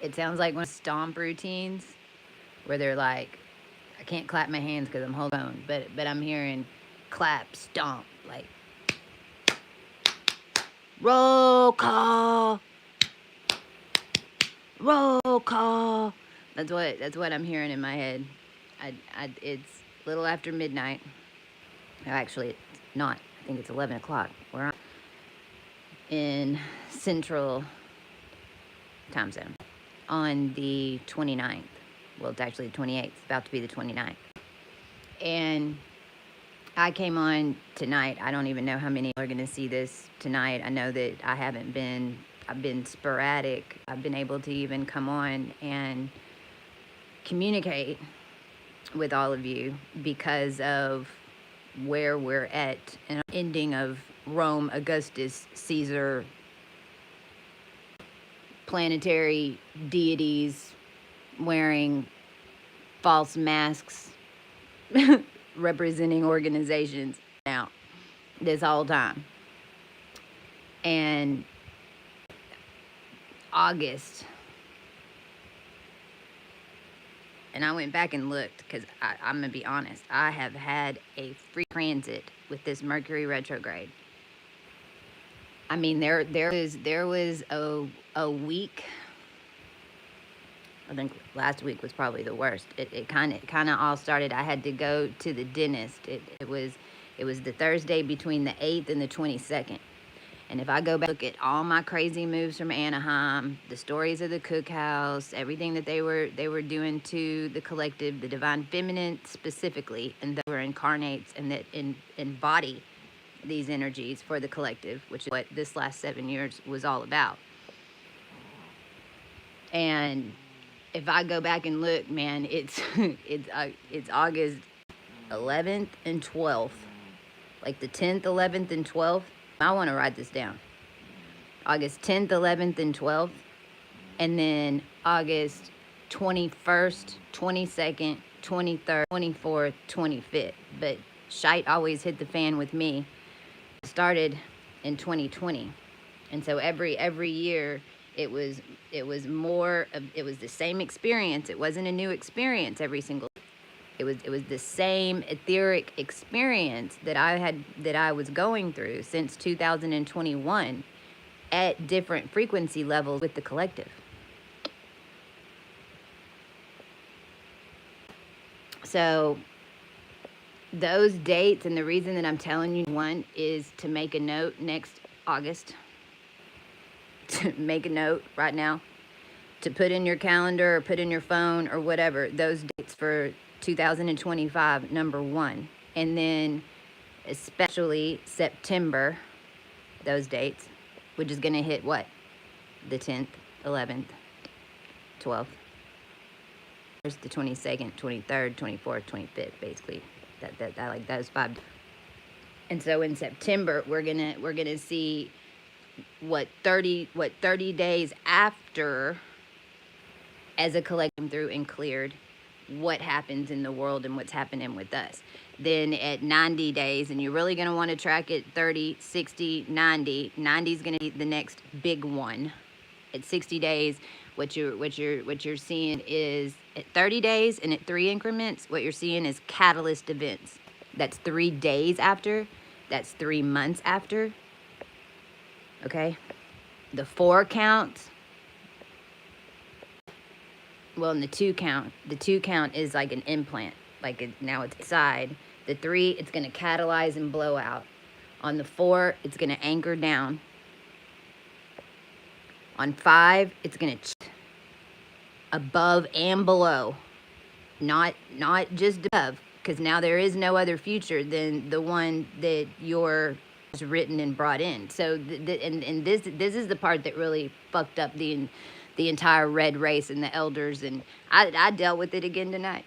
It sounds like one of stomp routines where they're like, I can't clap my hands because I'm holding on, but I'm hearing clap, stomp, like roll call, roll call. That's what I'm hearing in my head. It's a little after midnight. Actually, it's not. I think it's 11 o'clock. We're in Central Time Zone on the 29th. Well, it's actually the 28th. It's about to be the 29th. And I came on tonight. I don't even know how many are going to see this tonight. I know that I've been sporadic. I've been able to even come on and communicate with all of you because of where we're at and ending of Rome, Augustus, Caesar, planetary deities wearing false masks representing organizations now this whole time. And August, and I went back and looked because I'm gonna be honest, I have had a free transit with this Mercury retrograde. I mean, there was a week. I think last week was probably the worst. It kind of all started. I had to go to the dentist. It was the Thursday between the 8th and the 22nd. And if I go back look at all my crazy moves from Anaheim, the stories of the cookhouse, everything that they were doing to the collective, the divine feminine specifically, and that were incarnates and that embody these energies for the collective, which is what this last 7 years was all about. And if I go back and look, man, it's it's August 11th and 12th, like the 10th, 11th, and 12th. I want to write this down. August 10th, 11th, and 12th, and then August 21st, 22nd, 23rd, 24th, 25th. But shite always hit the fan with me. It started in 2020, and so every year it was more of, it was the same experience. It wasn't a new experience every single. It was the same etheric experience that I was going through since 2021 at different frequency levels with the collective. So those dates, and the reason that I'm telling you one is to make a note next August. To make a note right now, to put in your calendar or put in your phone or whatever, those dates for 2025, number one. And then especially September, those dates, which is going to hit what? The 10th, 11th, 12th. There's the 22nd, 23rd, 24th, 25th, basically. That like those 5. And so in September, we're gonna see what 30 days after, as a collective through and cleared, what happens in the world and what's happening with us. Then at 90 days, and you're really going to want to track it 30, 60, 90. 90 is going to be the next big one. At 60 days, what you're seeing is at 30 days and at 3 increments, what you're seeing is catalyst events. That's 3 days after. That's 3 months after. Okay? The 4 count. Well, in the 2 count is like an implant. Like now it's inside. The 3, it's going to catalyze and blow out. On the 4, it's going to anchor down. On 5, it's going to above and below. Not just above, because now there is no other future than the one that you're written and brought in. So and this is the part that really fucked up the entire red race and the elders, and I dealt with it again tonight.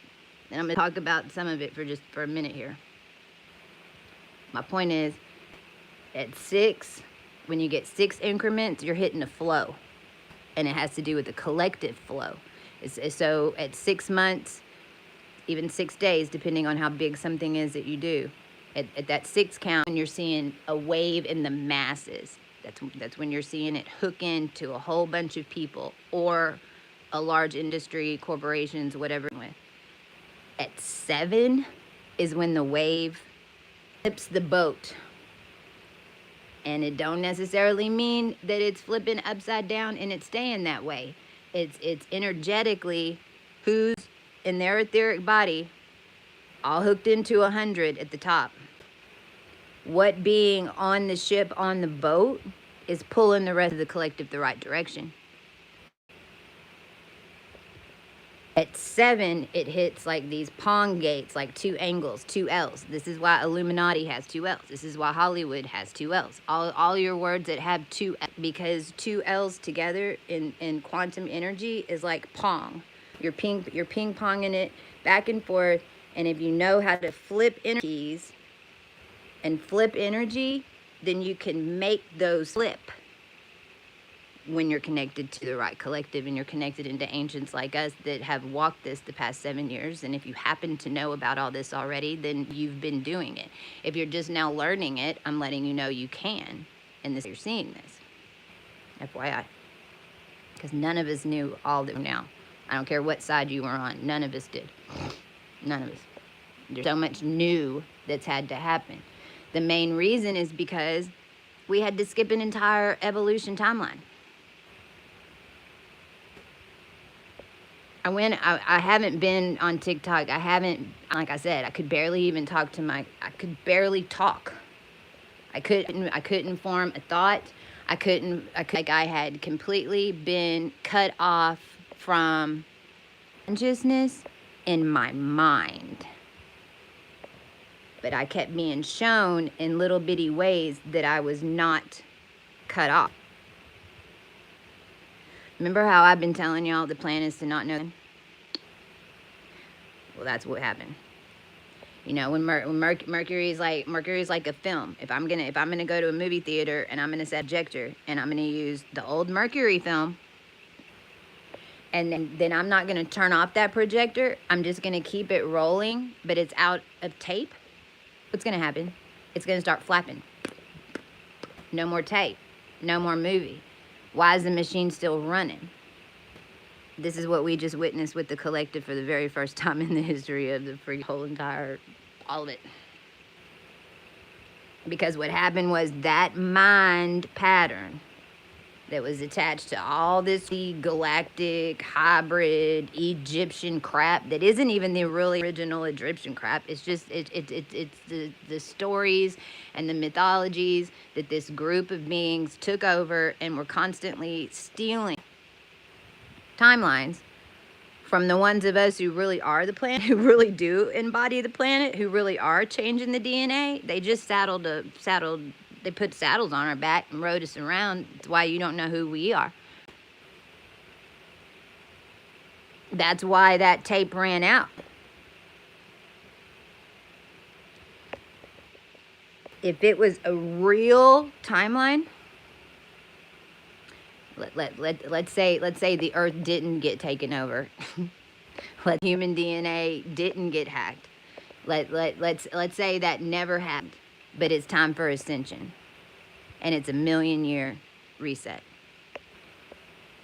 And I'm going to talk about some of it for a minute here. My point is, at 6, when you get 6 increments, you're hitting a flow. And it has to do with the collective flow. So at 6 months, even 6 days, depending on how big something is that you do, at that 6 count, you're seeing a wave in the masses. That's when you're seeing it hook into a whole bunch of people, or a large industry, corporations, whatever. At 7 is when the wave flips the boat. And it don't necessarily mean that it's flipping upside down and it's staying that way. It's energetically who's in their etheric body all hooked into 100 at the top. What being on the ship, on the boat, is pulling the rest of the collective the right direction. At 7, it hits like these pong gates, like 2 angles, 2 L's. This is why Illuminati has 2 L's. This is why Hollywood has 2 L's. All your words that have 2 L's, because 2 L's together in quantum energy is like pong. You're ping-ponging it back and forth, and if you know how to flip energies and flip energy, then you can make those flip when you're connected to the right collective and you're connected into ancients like us that have walked this the past 7 years. And if you happen to know about all this already, then you've been doing it. If you're just now learning it, I'm letting you know you can. And this, you're seeing this. FYI. Because none of us knew all that now. I don't care what side you were on. None of us did. None of us. There's so much new that's had to happen. The main reason is because we had to skip an entire evolution timeline. I haven't been on TikTok. I haven't, like I said, I could barely even talk to I could barely talk. I couldn't form a thought. Like I had completely been cut off from consciousness in my mind. But I kept being shown in little bitty ways that I was not cut off. Remember how I've been telling y'all the plan is to not know? Well, that's what happened. You know, when Mercury is like a film. If I'm gonna go to a movie theater and I'm gonna set a projector and I'm gonna use the old Mercury film, and then I'm not gonna turn off that projector. I'm just gonna keep it rolling, but it's out of tape. What's gonna happen? It's gonna start flapping. No more tape. No more movie. Why is the machine still running? This is what we just witnessed with the collective for the very first time in the history of the whole entire, all of it. Because what happened was that mind pattern that was attached to all this galactic, hybrid, Egyptian crap that isn't even the really original Egyptian crap. It's just, it's the stories and the mythologies that this group of beings took over and were constantly stealing timelines from the ones of us who really are the planet, who really do embody the planet, who really are changing the DNA. They just they put saddles on our back and rode us around. That's why you don't know who we are. That's why that tape ran out. If it was a real timeline, let's say the Earth didn't get taken over. Human DNA didn't get hacked. Let's say that never happened. But it's time for ascension. And it's a 1,000,000-year reset.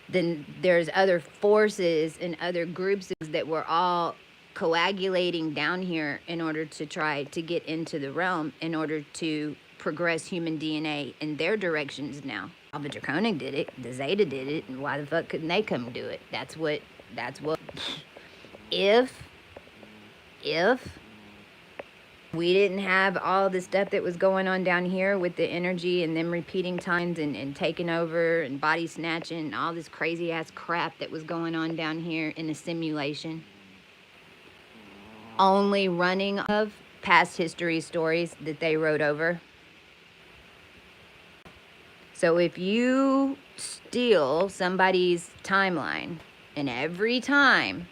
Then there's other forces and other groups that were all coagulating down here in order to try to get into the realm, in order to progress human DNA in their directions now. Alpha Draconic did it, the Zeta did it, and why the fuck couldn't they come do it? That's what, if we didn't have all the stuff that was going on down here with the energy and them repeating times and taking over and body snatching and all this crazy ass crap that was going on down here in a simulation, only running of past history stories that they wrote over. So if you steal somebody's timeline and every time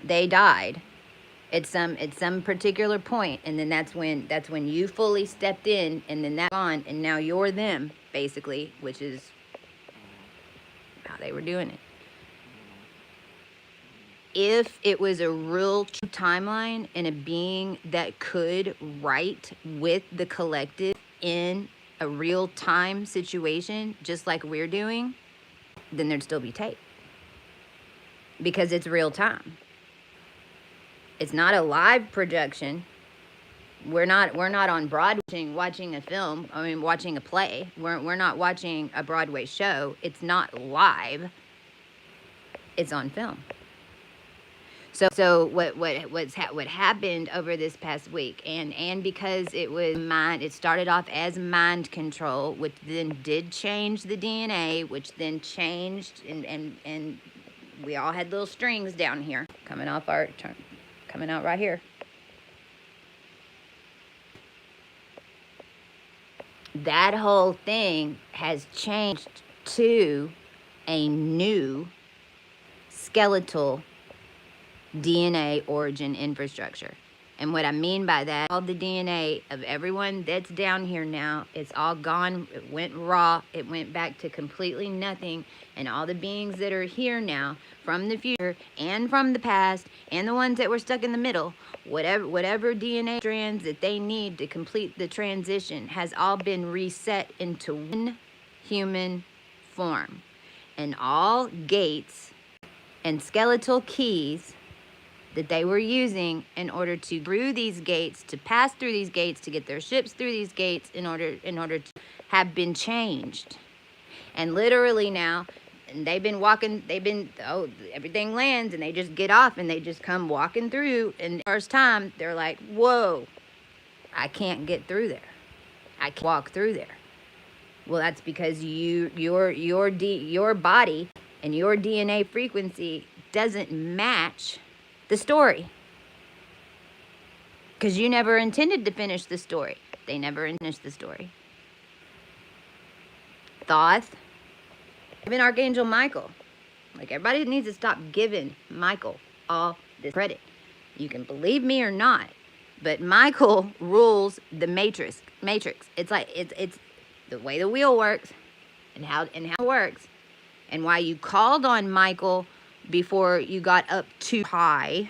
they died at some particular point, and then that's when you fully stepped in, and then that's on, and now you're them, basically, which is how they were doing it. If it was a real true timeline and a being that could write with the collective in a real time situation, just like we're doing, then there'd still be tape. because it's real time. It's not a live production. We're not on Broadway watching a film. I mean, watching a play. We're not watching a Broadway show. It's not live. It's on film. So what happened over this past week, and because it started off as mind control, which then did change the DNA, which then changed, and we all had little strings down here coming out right here. That whole thing has changed to a new skeletal DNA origin infrastructure. And what I mean by that, all the DNA of everyone that's down here now, it's all gone. It went raw. It went back to completely nothing. And all the beings that are here now, from the future and from the past, and the ones that were stuck in the middle, whatever DNA strands that they need to complete the transition has all been reset into one human form. And all gates and skeletal keys that they were using in order to through these gates, to pass through these gates, to get their ships through these gates, in order to have been changed. And literally now, and everything lands, and they just get off, and they just come walking through, and the first time, they're like, whoa, I can't get through there. I can't walk through there. Well, that's because your body and your DNA frequency doesn't match the story, because you never intended to finish the story. They never finished the story. Thoth, even Archangel Michael, like, everybody needs to stop giving Michael all this credit. You can believe me or not, but Michael rules the matrix. It's like it's the way the wheel works, and how it works, and why you called on Michael before you got up too high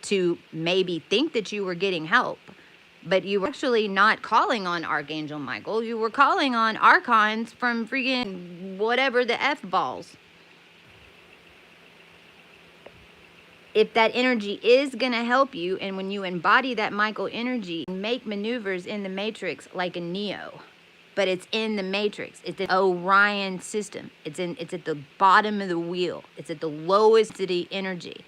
to maybe think that you were getting help. But you were actually not calling on Archangel Michael. You were calling on archons from freaking whatever the F balls. If that energy is going to help you, and when you embody that Michael energy, make maneuvers in the matrix like a Neo. But it's in the matrix. It's the Orion system. It's at the bottom of the wheel. It's at the lowest density energy.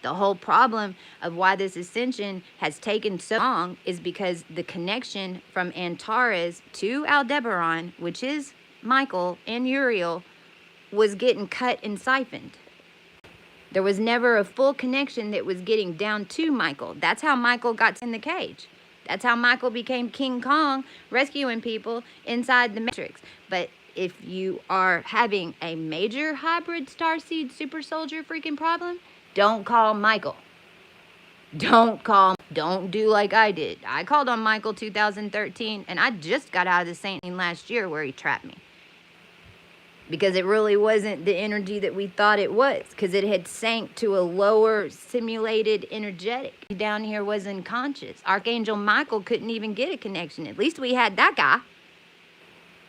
The whole problem of why this ascension has taken so long is because the connection from Antares to Aldebaran, which is Michael and Uriel, was getting cut and siphoned. There was never a full connection that was getting down to Michael. That's how Michael got in the cage. That's how Michael became King Kong, rescuing people inside the Matrix. But if you are having a major hybrid starseed super soldier freaking problem, don't call Michael. Don't do like I did. I called on Michael 2013, and I just got out of the Saint last year where he trapped me. Because it really wasn't the energy that we thought it was, because it had sank to a lower simulated energetic. Down here was unconscious. Archangel Michael couldn't even get a connection. At least we had that guy.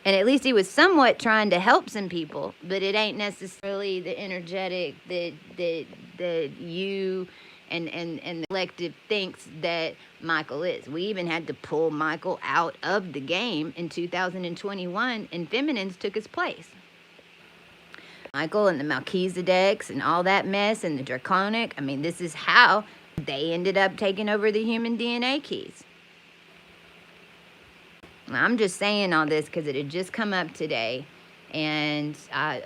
And at least he was somewhat trying to help some people, but it ain't necessarily the energetic that you and the collective thinks that Michael is. We even had to pull Michael out of the game in 2021, and Feminines took his place. Michael and the Melchizedeks and all that mess and the Draconic. I mean, this is how they ended up taking over the human DNA keys. I'm just saying all this because it had just come up today, and I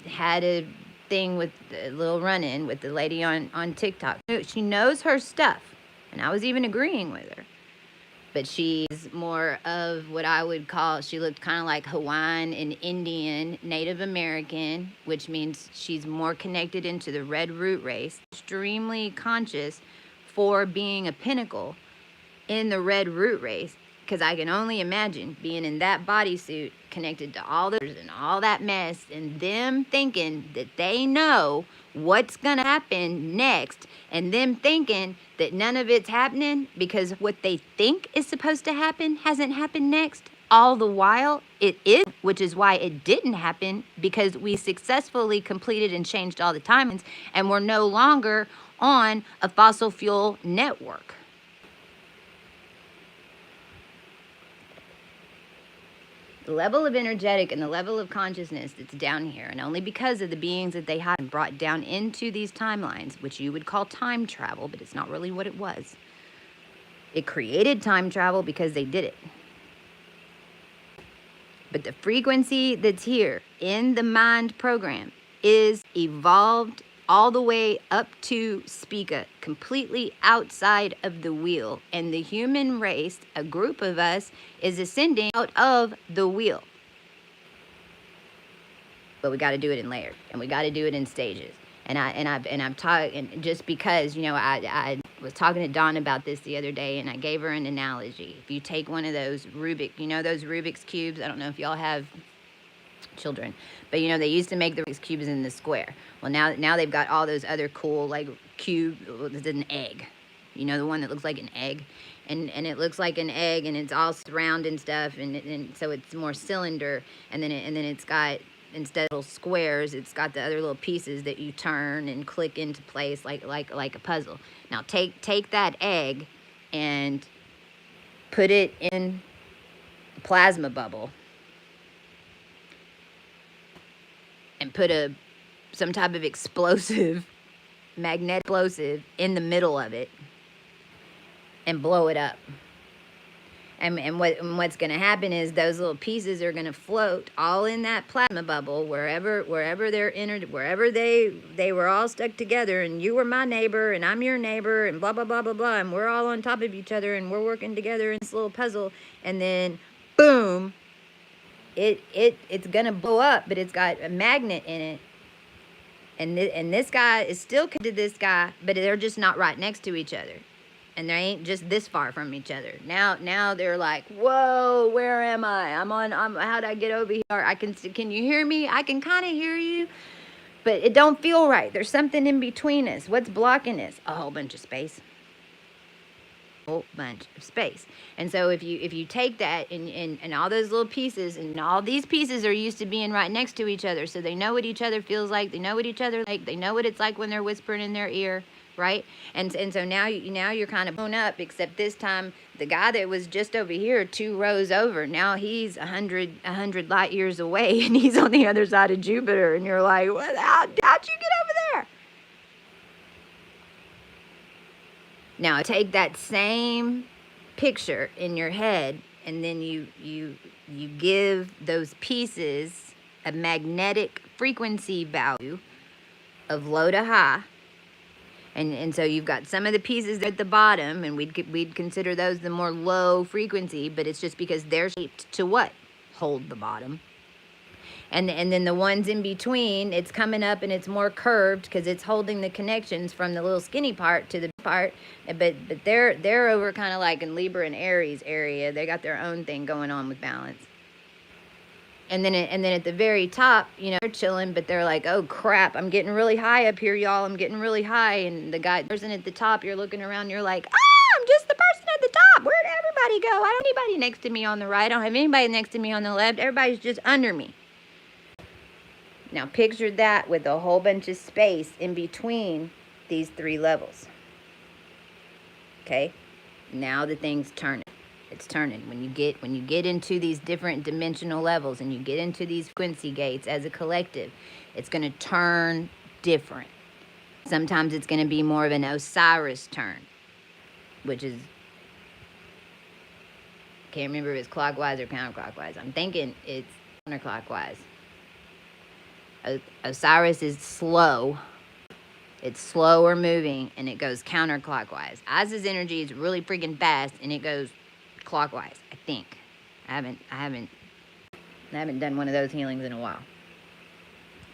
had a thing with a little run-in with the lady on TikTok. She knows her stuff, and I was even agreeing with her. But she's more of what I would call, she looked kind of like Hawaiian and Indian, Native American, which means she's more connected into the red root race, extremely conscious for being a pinnacle in the red root race, because I can only imagine being in that bodysuit connected to all those and all that mess, and them thinking that they know what's gonna happen next, and them thinking that none of it's happening because what they think is supposed to happen hasn't happened next. all the while it is, which is why it didn't happen, because we successfully completed and changed all the timelines, and we're no longer on a fossil fuel network. The level of energetic and the level of consciousness that's down here, and only because of the beings that they had brought down into these timelines, which you would call time travel, but it's not really what it was. It created time travel because they did it. But the frequency that's here in the mind program is evolved all the way up to Spica, completely outside of the wheel. And the human race, a group of us, is ascending out of the wheel. But we got to do it in layers, and we got to do it in stages. And I'm talking just because, you know, I was talking to Dawn about this the other day, and I gave her an analogy. If you take one of those you know, those Rubik's cubes. I don't know if y'all have children, but you know, they used to make the Rubik's cubes in the square. Well, now they've got all those other cool, like, cube with an egg. You know, the one that looks like an egg, and it looks like an egg, and it's all round and stuff, and so it's more cylinder, and then it's got, instead of little squares, it's got the other little pieces that you turn and click into place like a puzzle. Now take that egg and put it in a plasma bubble and put some type of explosive, magnetic explosive in the middle of it and blow it up. And what's going to happen is those little pieces are going to float all in that plasma bubble, wherever they're entered, wherever they were all stuck together, and you were my neighbor and I'm your neighbor and blah blah blah blah blah, and we're all on top of each other and we're working together in this little puzzle, and then boom, it's going to blow up, but it's got a magnet in it. And this guy is still connected to this guy, but they're just not right next to each other. And they ain't just this far from each other. Now they're like, whoa, where am I? How'd I get over here? Can you hear me? I can kind of hear you, but it don't feel right. There's something in between us. What's blocking us? A whole bunch of space. Whole bunch of space. And so if you take that and all those little pieces, and all these pieces are used to being right next to each other, so they know what each other feels like, they know what each other like, they know what it's like when they're whispering in their ear, right? And so now you're kind of blown up, except this time the guy that was just over here 2 rows over, now he's 100 light years away, and he's on the other side of Jupiter, and you're like, what? How'd you get over there? Now take that same picture in your head, and then you give those pieces a magnetic frequency value of low to high. And so you've got some of the pieces at the bottom, and we'd consider those the more low frequency, but it's just because they're shaped to what? Hold the bottom. And then the ones in between, it's coming up and it's more curved because it's holding the connections from the little skinny part to the part. But they're over kind of like in Libra and Aries area. They got their own thing going on with balance. And then at the very top, you know, they're chilling, but they're like, oh crap, I'm getting really high up here, y'all. I'm getting really high. And the person at the top, you're looking around, you're like, I'm just the person at the top. Where'd everybody go? I don't have anybody next to me on the right. I don't have anybody next to me on the left. Everybody's just under me. Now picture that with a whole bunch of space in between these 3 levels. Okay? Now the thing's turning. It's turning. When you get into these different dimensional levels and you get into these frequency gates as a collective, it's going to turn different. Sometimes it's going to be more of an Osiris turn, which is, can't remember if it's clockwise or counterclockwise. I'm thinking it's counterclockwise. Osiris is slow. It's slower moving, and it goes counterclockwise. Oz's energy is really freaking fast, and it goes clockwise, I think. I haven't done one of those healings in a while.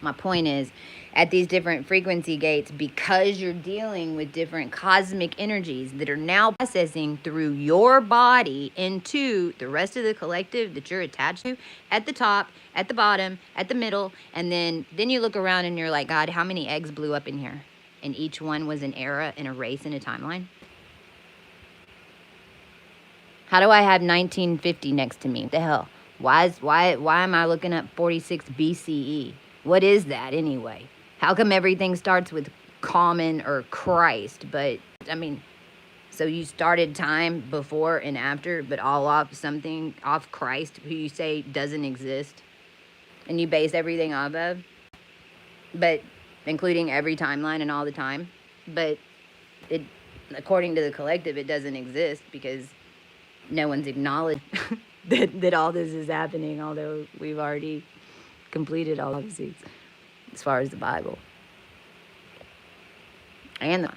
My point is, at these different frequency gates, because you're dealing with different cosmic energies that are now processing through your body into the rest of the collective that you're attached to, at the top, at the bottom, at the middle, and then you look around and you're like, God, how many eggs blew up in here? And each one was an era and a race and a timeline. How do I have 1950 next to me? What the hell? Why am I looking up 46 BCE? What is that anyway? How come everything starts with common or Christ? But I mean, so you started time before and after, but all off something off Christ, who you say doesn't exist, and you base everything off of, but including every timeline and all the time. But it, according to the collective, it doesn't exist because no one's acknowledged that all this is happening, although we've already completed all of these as far as the Bible. And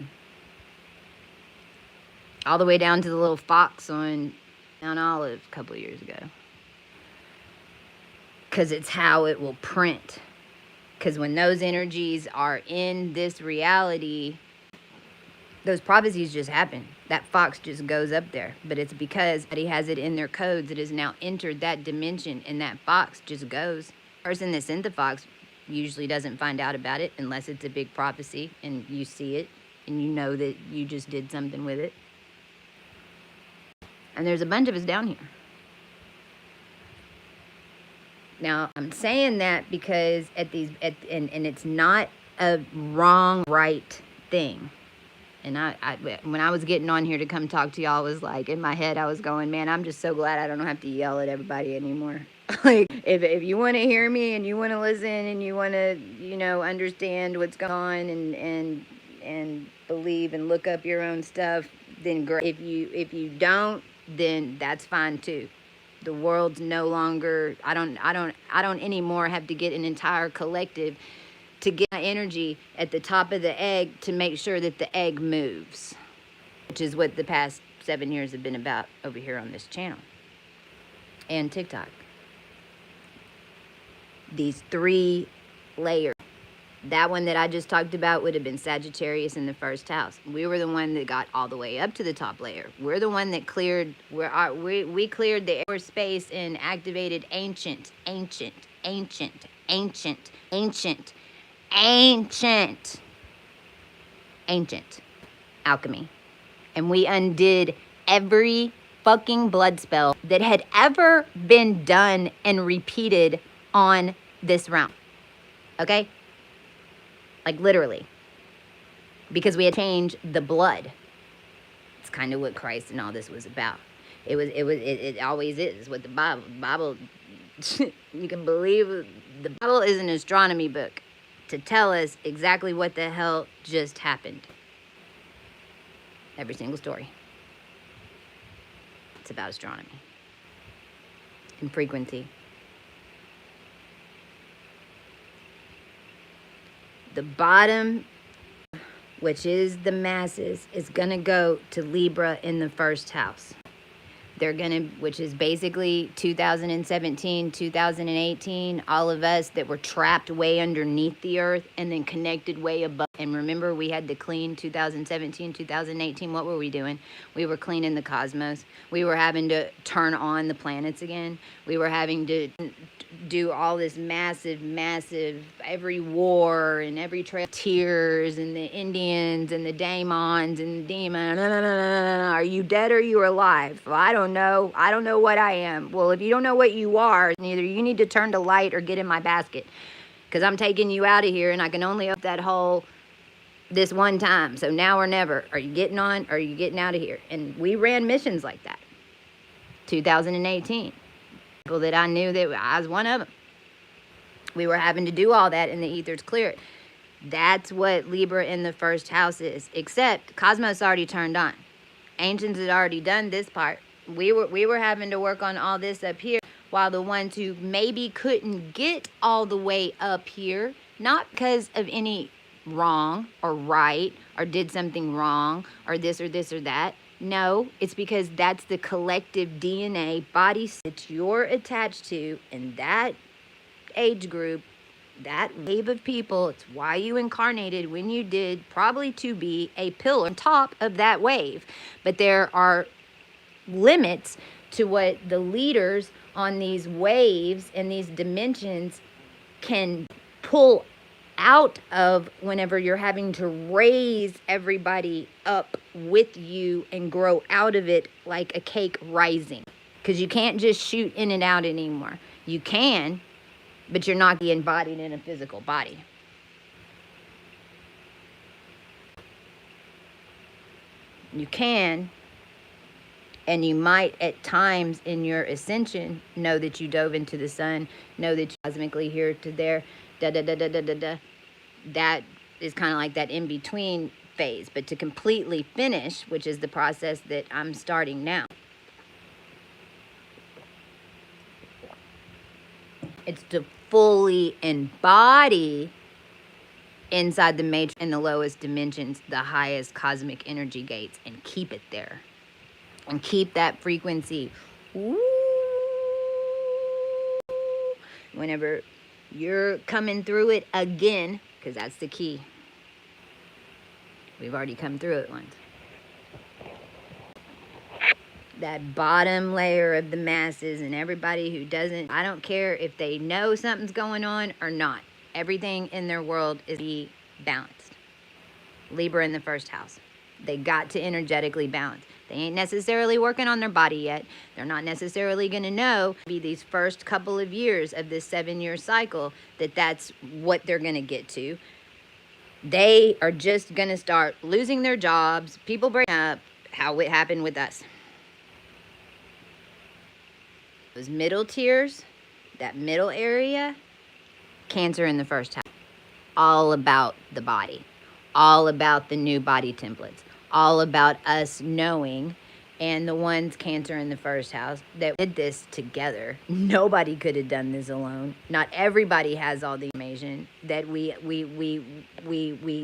all the way down to the little fox on Mount Olive a couple of years ago. Because it's how it will print. Because when those energies are in this reality, those prophecies just happen. That fox just goes up there. But it's because he has it in their codes. It has now entered that dimension, and that fox just goes. The person that sent the fox usually doesn't find out about it unless it's a big prophecy and you see it and you know that you just did something with it. And there's a bunch of us down here. Now, I'm saying that because and it's not a wrong, right thing. And when I was getting on here to come talk to y'all, I was like, in my head, I was going, man, I'm just so glad I don't have to yell at everybody anymore. Like, if you want to hear me and you want to listen and you want to, understand what's going on and believe and look up your own stuff, then great. If you don't, then that's fine too. The world's no longer, I don't anymore have to get an entire collective to get my energy at the top of the egg to make sure that the egg moves, which is what the past 7 years have been about over here on this channel and TikTok. These 3 layers. That one that I just talked about would have been Sagittarius in the first house. We were the one that got all the way up to the top layer. We're the one that cleared, we cleared the air space and activated ancient alchemy. And we undid every fucking blood spell that had ever been done and repeated on this realm. Okay? Like literally. Because we had changed the blood. It's kind of what Christ and all this was about. It always is what the Bible you can believe the Bible is an astronomy book to tell us exactly what the hell just happened. Every single story. It's about astronomy and frequency. The bottom, which is the masses, is going to go to Libra in the first house. They're going to, which is basically 2017, 2018, all of us that were trapped way underneath the earth and then connected way above. And remember, we had to clean 2017, 2018. What were we doing? We were cleaning the cosmos. We were having to turn on the planets again. We were having to do all this massive, every war and every trail, tears and the Indians and the daemons and the demons. Are you dead or are you alive? Well, I don't know. I don't know what I am. Well, if you don't know what you are, either you need to turn to light or get in my basket, because I'm taking you out of here and I can only open that hole this one time. So now or never. Are you getting on or are you getting out of here? And we ran missions like that. 2018. People that I knew, that I was one of them. We were having to do all that in the ethers clear it. That's what Libra in the first house is. Except Cosmos already turned on. Ancients had already done this part. We were having to work on all this up here, while the ones who maybe couldn't get all the way up here, not because of any wrong or right or did something wrong or this or that. No, it's because that's the collective DNA body that you're attached to in that age group, that wave of people. It's why you incarnated when you did, probably to be a pillar on top of that wave. But there are limits to what the leaders on these waves and these dimensions can pull out of whenever you're having to raise everybody up with you and grow out of it like a cake rising. Because you can't just shoot in and out anymore. You can, but you're not embodied in a physical body. You can, and you might at times in your ascension know that you dove into the sun, know that you're cosmically here to there, da da da da da da da. That is kind of like that in between phase. But to completely finish, which is the process that I'm starting now, it's to fully embody inside the matrix in the lowest dimensions, the highest cosmic energy gates, and keep it there. And keep that frequency. Woo, whenever you're coming through it again, because that's the key. We've already come through it once. That bottom layer of the masses and everybody who doesn't, I don't care if they know something's going on or not. Everything in their world is be balanced. Libra in the first house. They got to energetically balance. They ain't necessarily working on their body yet. They're not necessarily going to know, be these first couple of years of this 7-year cycle, that that's what they're going to get to. They are just going to start losing their jobs, people breaking up, how it happened with us. Those middle tiers, that middle area, Cancer in the first house. All about the body. All about the new body templates. All about us knowing, and the ones Cancer in the first house that did this together. Nobody could have done this alone. Not everybody has all the information that we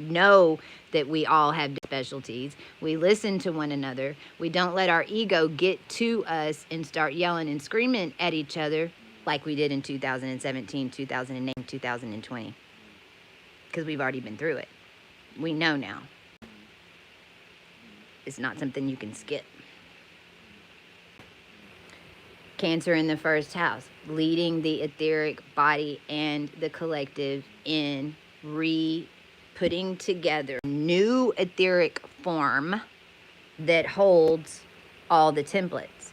know that we all have specialties. We listen to one another. We don't let our ego get to us and start yelling and screaming at each other like we did in 2017, 2008, 2020. Because we've already been through it. We know now. It's not something you can skip. Cancer in the first house, leading the etheric body and the collective in putting together a new etheric form that holds all the templates,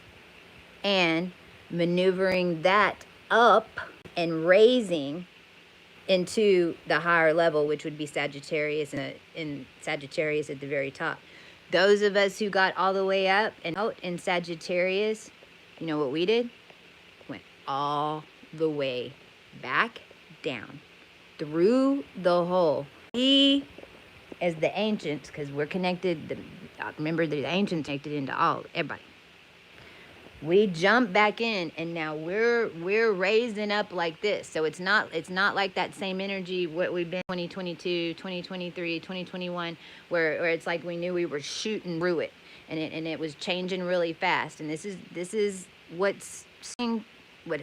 and maneuvering that up and raising into the higher level, which would be Sagittarius, in Sagittarius at the very top. Those of us who got all the way up and out in Sagittarius, you know what we did? Went all the way back down through the hole. We, as the ancients, because we're connected, remember the ancients connected into everybody. We jump back in, and now we're raising up like this. So it's not like that same energy what we've been 2022, 2023, 2021, where it's like we knew we were shooting through it, and it was changing really fast. And this is what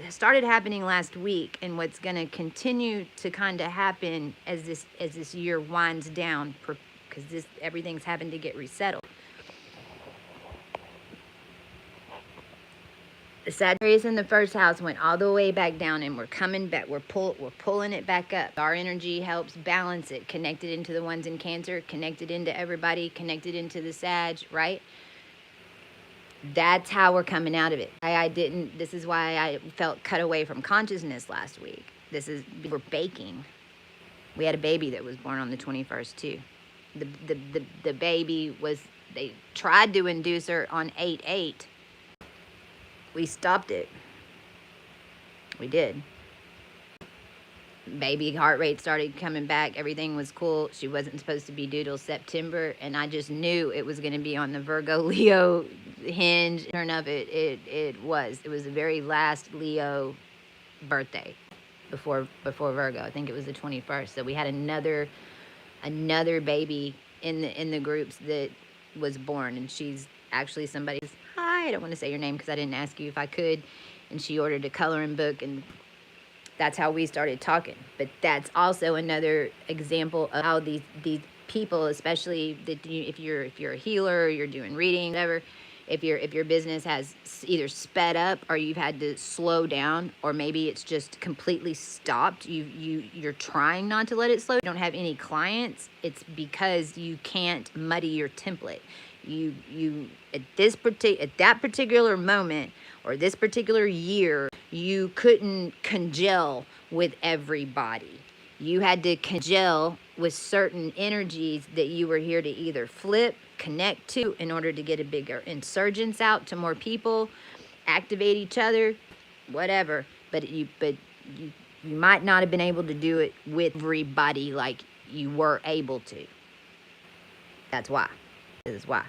started happening last week, and what's going to continue to kind of happen as this year winds down, because everything's having to get resettled. The Sagittarius in the first house went all the way back down, and we're coming back. We're pulling it back up. Our energy helps balance it. Connected into the ones in Cancer, connected into everybody, connected into the Sag, right? That's how we're coming out of it. This is why I felt cut away from consciousness last week. We're baking. We had a baby that was born on the 21st too. The baby they tried to induce her on 8/8. We stopped it. We did. Baby heart rate started coming back. Everything was cool. She wasn't supposed to be due till September, and I just knew it was going to be on the Virgo Leo hinge. Turn of it was the very last Leo birthday before Virgo. I think it was the 21st. So we had another baby in the groups that was born, and she's actually somebody's. Hi, I don't want to say your name because I didn't ask you if I could, and she ordered a coloring book, and that's how we started talking. But that's also another example of how these people, especially that if you're a healer, you're doing reading, whatever, if your business has either sped up or you've had to slow down, or maybe it's just completely stopped. You're trying not to let it slow. You don't have any clients. It's because you can't muddy your template. You at that particular moment or this particular year, you couldn't congeal with everybody. You had to congeal with certain energies that you were here to either flip, connect to in order to get a bigger insurgence out to more people, activate each other, whatever. But you might not have been able to do it with everybody like you were able to. That's why. This is why.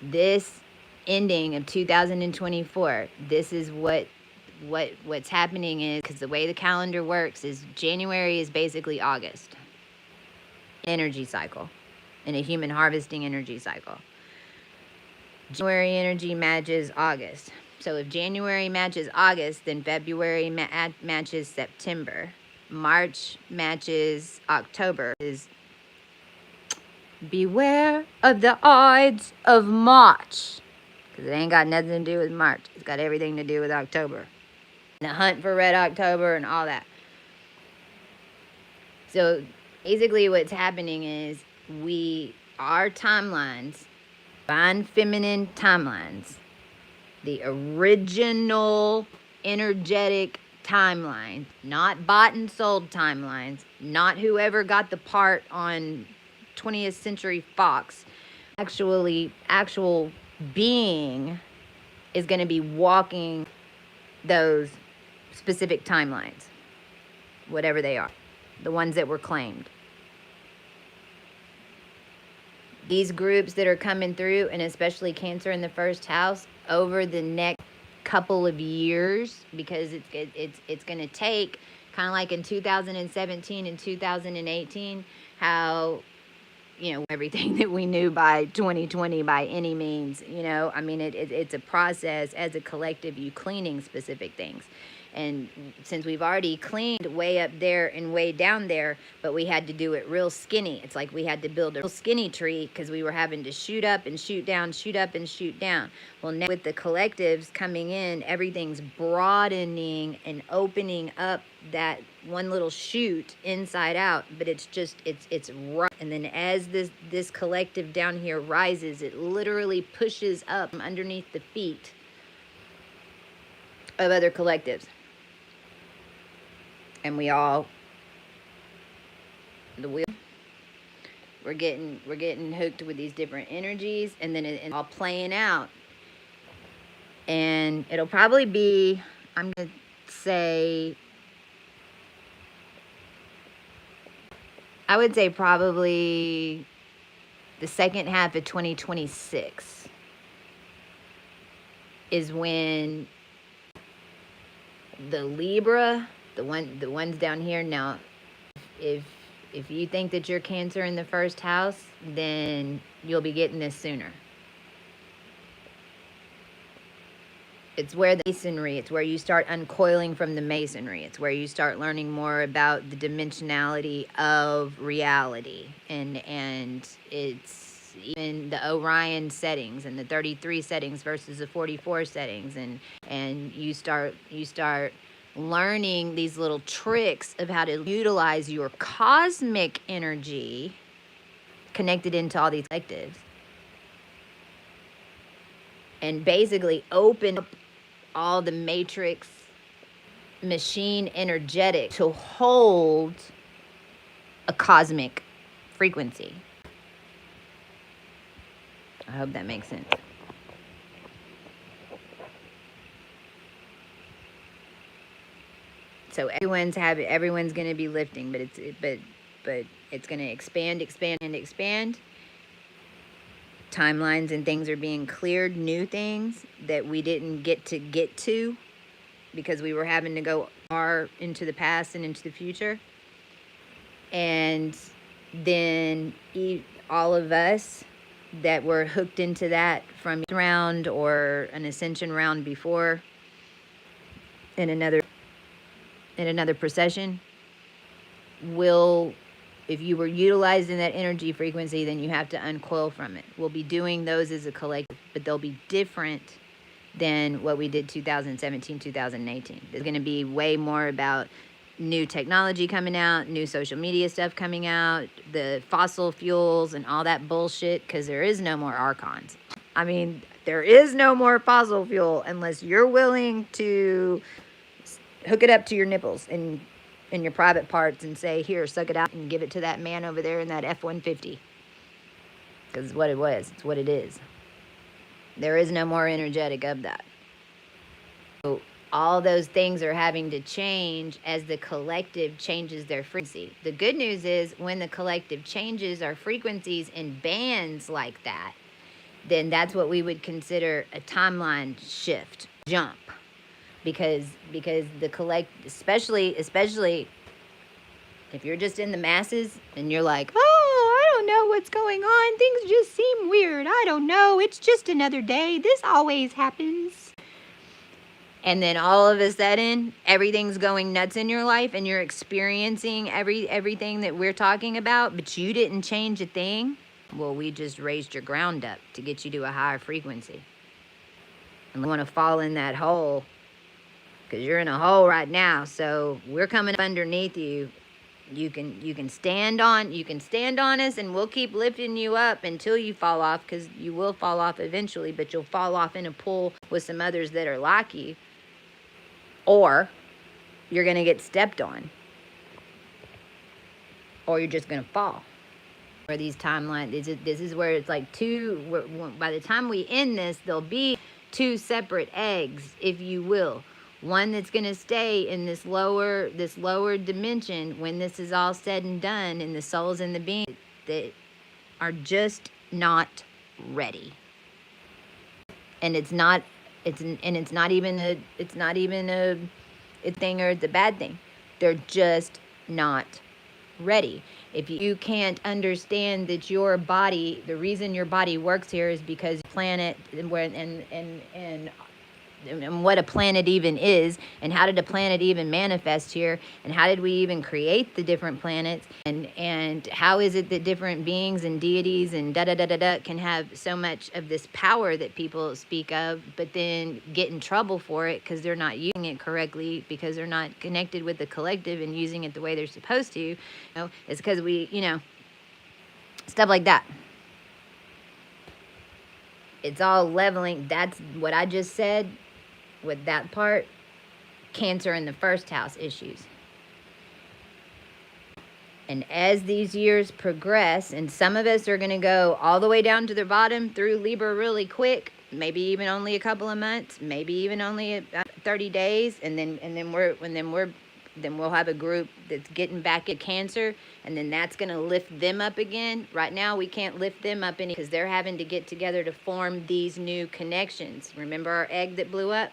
This ending of 2024, this is what's happening is, because the way the calendar works is January is basically August energy cycle, in a human harvesting energy cycle. January energy matches August. So if January matches August, then February matches September. March matches October. Is beware of the Ides of March, because it ain't got nothing to do with March. It's got everything to do with October. The hunt for Red October and all that. So basically what's happening is our timelines, divine feminine timelines, the original energetic timeline, not bought and sold timelines, not whoever got the part on 20th Century Fox, actual being is going to be walking those specific timelines, whatever they are, the ones that were claimed. These groups that are coming through, and especially Cancer in the first house, over the next couple of years, because it's going to take, kind of like in 2017 and 2018, how, you know, everything that we knew by 2020 by any means, you know, I mean, it's a process as a collective, you cleaning specific things. And since we've already cleaned way up there and way down there, but we had to do it real skinny. It's like we had to build a real skinny tree because we were having to shoot up and shoot down, shoot up and shoot down. Well, now with the collectives coming in, everything's broadening and opening up that one little shoot inside out, but it's right. And then as this collective down here rises, it literally pushes up from underneath the feet of other collectives. And we all, we're getting hooked with these different energies, and then it's all playing out. And it'll probably be, I'm gonna say, I would say probably the second half of 2026 is when the Libra, the ones down here. Now, if you think that you're Cancer in the first house, then you'll be getting this sooner. It's where the masonry, it's where you start uncoiling from the masonry. It's where you start learning more about the dimensionality of reality. And it's even the Orion settings and the 33 settings versus the 44 settings. And you start learning these little tricks of how to utilize your cosmic energy connected into all these collectives. And basically open up all the matrix machine energetic to hold a cosmic frequency. I hope that makes sense. So everyone's going to be lifting, but it's going to expand. Timelines and things are being cleared, new things that we didn't get to because we were having to go far into the past and into the future. And then all of us that were hooked into that from round or an ascension round before in another procession will if you were utilizing that energy frequency, then you have to uncoil from it. We'll be doing those as a collective, but they'll be different than what we did 2017, 2018. There's going to be way more about new technology coming out, new social media stuff coming out, the fossil fuels and all that bullshit, because there is no more archons. I mean, there is no more fossil fuel unless you're willing to hook it up to your nipples and in your private parts and say, here, suck it out and give it to that man over there in that F-150. Because it's what it was. It's what it is. There is no more energetic of that. So all those things are having to change as the collective changes their frequency. The good news is when the collective changes our frequencies in bands like that, then that's what we would consider a timeline shift, jump. Because the especially if you're just in the masses and you're like, oh, I don't know what's going on, things just seem weird, I don't know, it's just another day, this always happens. And then all of a sudden everything's going nuts in your life and you're experiencing everything that we're talking about, but you didn't change a thing. Well, we just raised your ground up to get you to a higher frequency. And you want to fall in that hole, because you're in a hole right now. So we're coming up underneath you. You can stand on us, and we'll keep lifting you up until you fall off, because you will fall off eventually, but you'll fall off in a pool with some others that are like you, or you're gonna get stepped on, or you're just gonna fall. Or these timelines, this is where it's like by the time we end this, there'll be two separate eggs, if you will. One that's going to stay in this lower dimension when this is all said and done, and the souls and the beings that are just not ready. And it's not even a thing or it's a bad thing. They're just not ready. If you can't understand that your body, the reason your body works here is because planet and what a planet even is, and how did a planet even manifest here, and how did we even create the different planets, and how is it that different beings and deities and can have so much of this power that people speak of, but then get in trouble for it because they're not using it correctly, because they're not connected with the collective and using it the way they're supposed to. It's because we, stuff like that. It's all leveling. That's what I just said with that part. Cancer in the first house issues. And as these years progress, and some of us are going to go all the way down to the bottom through Libra really quick, maybe even only a couple of months, maybe even only 30 days, and then we'll have a group that's getting back at Cancer, and then that's going to lift them up again. Right now, we can't lift them up any because they're having to get together to form these new connections. Remember our egg that blew up?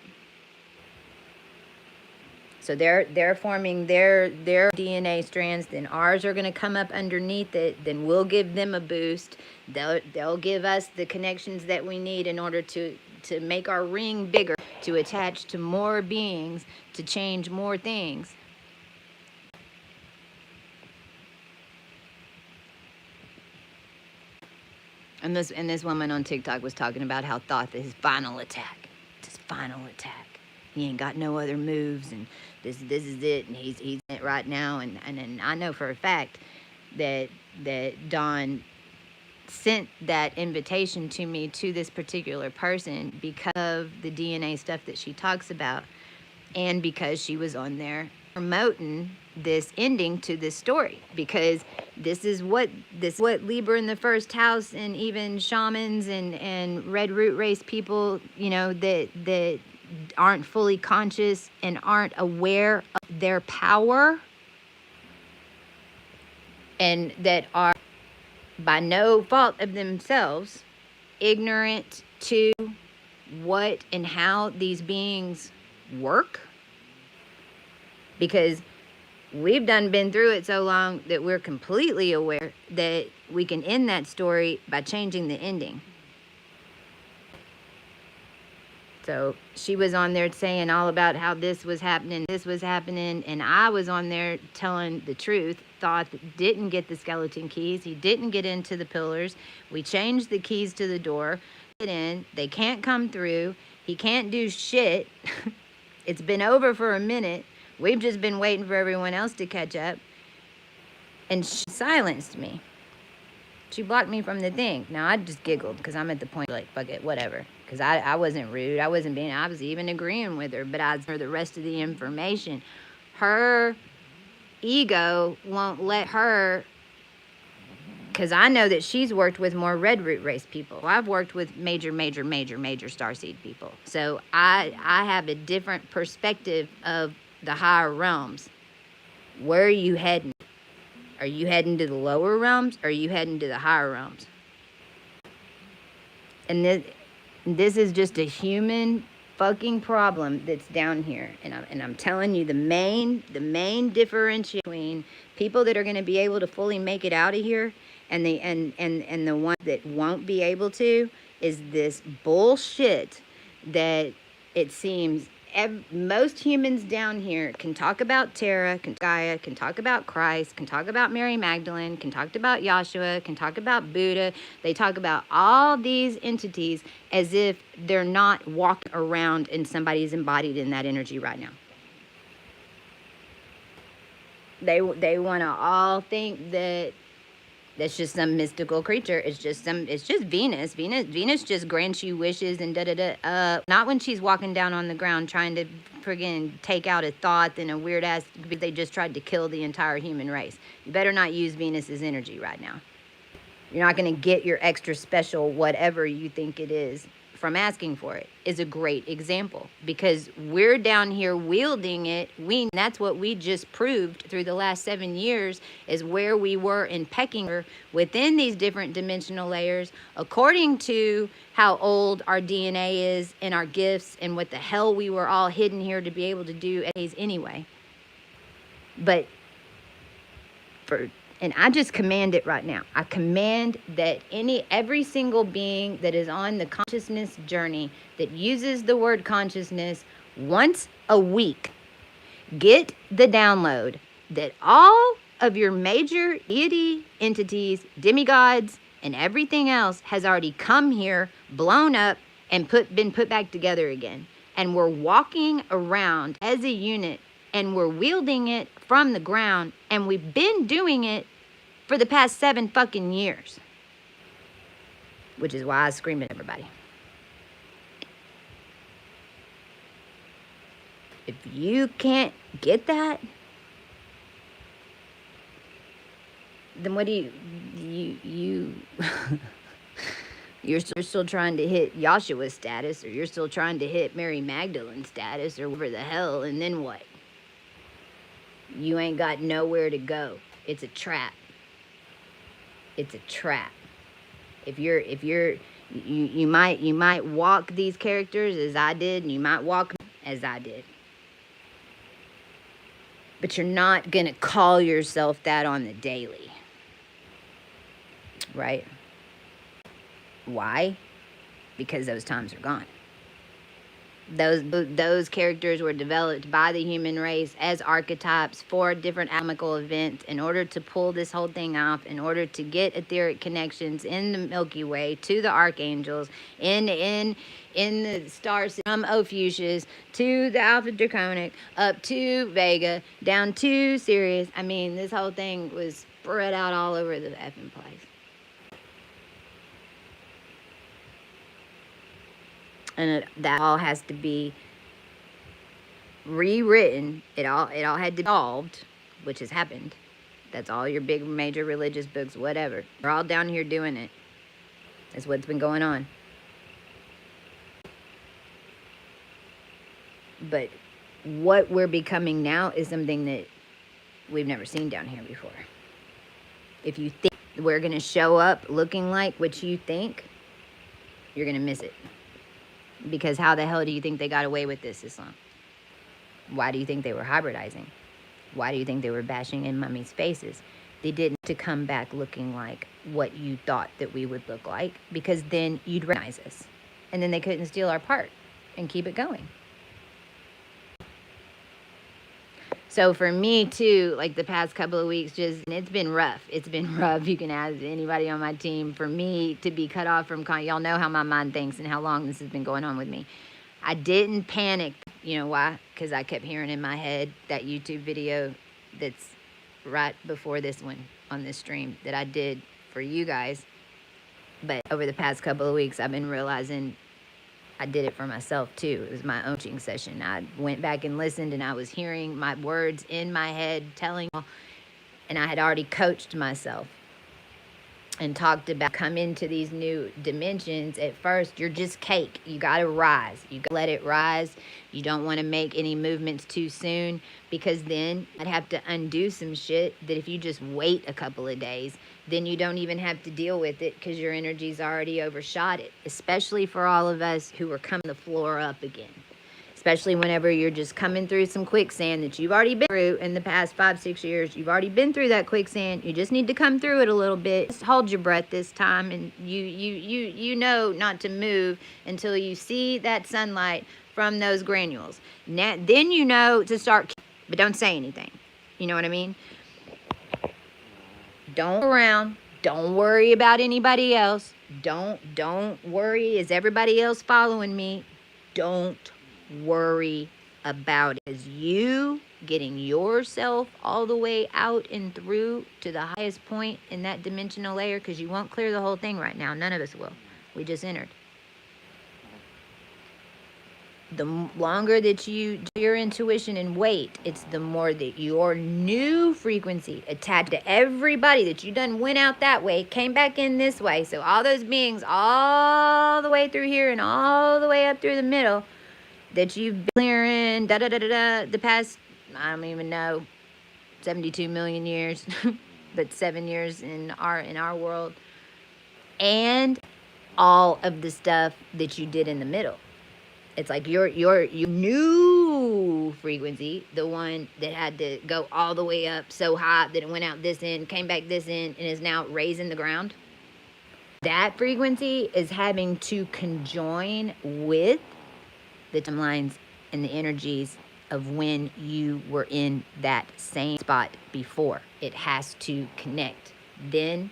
So they're forming their DNA strands. Then ours are going to come up underneath it. Then we'll give them a boost. They'll give us the connections that we need in order to make our ring bigger, to attach to more beings, to change more things. And this woman on TikTok was talking about how Thoth is his final attack. It's his final attack. He ain't got no other moves, and this is it, and he's in it right now. And I know for a fact that Dawn sent that invitation to me, to this particular person, because of the DNA stuff that she talks about, and because she was on there promoting this ending to this story, because this is what Libra in the first house, and even shamans and red root race people, that aren't fully conscious and aren't aware of their power, and that are by no fault of themselves ignorant to what and how these beings work, because we've been through it so long that we're completely aware that we can end that story by changing the ending. So she was on there saying all about how this was happening, and I was on there telling the truth. Thought that didn't get the skeleton keys. He didn't get into the pillars. We changed the keys to the door. Get in. They can't come through. He can't do shit. It's been over for a minute. We've just been waiting for everyone else to catch up. And she silenced me. She blocked me from the thing. Now, I just giggled because I'm at the point like, fuck it, whatever. Because I wasn't rude. I was even agreeing with her. But I for the rest of the information. Her ego won't let her, because I know that she's worked with more red root race people. I've worked with major starseed people. So I have a different perspective of the higher realms. Where are you heading? Are you heading to the lower realms? Or are you heading to the higher realms? And this is just a human fucking problem that's down here. And I'm telling you, the main differentiation between people that are going to be able to fully make it out of here and the ones that won't be able to is this bullshit that it seems most humans down here can talk about Tara, can Gaia, can talk about Christ, can talk about Mary Magdalene, can talk about Yahshua, can talk about Buddha. They talk about all these entities as if they're not walking around and somebody's embodied in that energy right now. They want to all think that that's just some mystical creature. It's just Venus. Venus just grants you wishes and da-da-da. Not when she's walking down on the ground trying to friggin' take out a thought and a weird ass, because they just tried to kill the entire human race. You better not use Venus's energy right now. You're not going to get your extra special whatever you think it is from asking for it. Is a great example, because we're down here wielding it. That's what we just proved through the last 7 years, is where we were in pecking order within these different dimensional layers, according to how old our DNA is and our gifts and what the hell we were all hidden here to be able to do anyway. But and I just command it right now. I command that every single being that is on the consciousness journey that uses the word consciousness once a week, get the download that all of your major deity entities, demigods, and everything else has already come here, blown up, and been put back together again. And we're walking around as a unit, and we're wielding it from the ground, and we've been doing it for the past 7 fucking years. Which is why I scream at everybody. If you can't get that, then what do you you're still trying to hit Yahshua's status, or you're still trying to hit Mary Magdalene's status, or whatever the hell, and then what? You ain't got nowhere to go. It's a trap. It's a trap. You might walk these characters as I did, and you might walk as I did. But you're not gonna call yourself that on the daily. Right? Why? Because those times are gone. Those characters were developed by the human race as archetypes for different alchemical events in order to pull this whole thing off, in order to get etheric connections in the Milky Way to the archangels, in the stars from Ophiuchus to the Alpha Draconic, up to Vega, down to Sirius. I mean, this whole thing was spread out all over the effing place. And that all has to be rewritten. It all had to be solved, which has happened. That's all your big major religious books, whatever. They're all down here doing it. That's what's been going on. But what we're becoming now is something that we've never seen down here before. If you think we're going to show up looking like what you think, you're going to miss it. Because how the hell do you think they got away with this long? Why do you think they were hybridizing? Why do you think they were bashing in mummies' faces? They didn't to come back looking like what you thought that we would look like, because then you'd recognize us. And then they couldn't steal our part. and keep it going. So for me too, like the past couple of weeks, it's been rough. It's been rough. You can ask anybody on my team. For me to be cut off from, y'all know how my mind thinks and how long this has been going on with me. I didn't panic. You know why? Because I kept hearing in my head that YouTube video that's right before this one on this stream that I did for you guys. But over the past couple of weeks, I've been realizing I did it for myself too. It was my own coaching session. I went back and listened, and I was hearing my words in my head telling, and I had already coached myself and talked about come into these new dimensions. At first, you're just cake. You got to rise. You got to let it rise. You don't want to make any movements too soon, because then I'd have to undo some shit that if you just wait a couple of days, then you don't even have to deal with it because your energy's already overshot it, especially for all of us who are coming the floor up again. Especially whenever you're just coming through some quicksand that you've already been through in the past 5-6 years. You've already been through that quicksand. You just need to come through it a little bit. Just hold your breath this time, and you know not to move until you see that sunlight from those granules. Now, then you know to start, but don't say anything. You know what I mean? Don't go around. Don't worry about anybody else. Don't worry. Is everybody else following me? Don't worry about it. As you getting yourself all the way out and through to the highest point in that dimensional layer, because you won't clear the whole thing right now. None of us will. We just entered. The longer that you do your intuition and wait, it's the more that your new frequency attached to everybody that you done went out that way, came back in this way. So all those beings all the way through here and all the way up through the middle that you've been clearing the past, I don't even know, 72 million years, but 7 years in our world, and all of the stuff that you did in the middle. It's like your new frequency, the one that had to go all the way up so high that it went out this end, came back this end, and is now raising the ground. That frequency is having to conjoin with the timelines and the energies of when you were in that same spot before. It has to connect then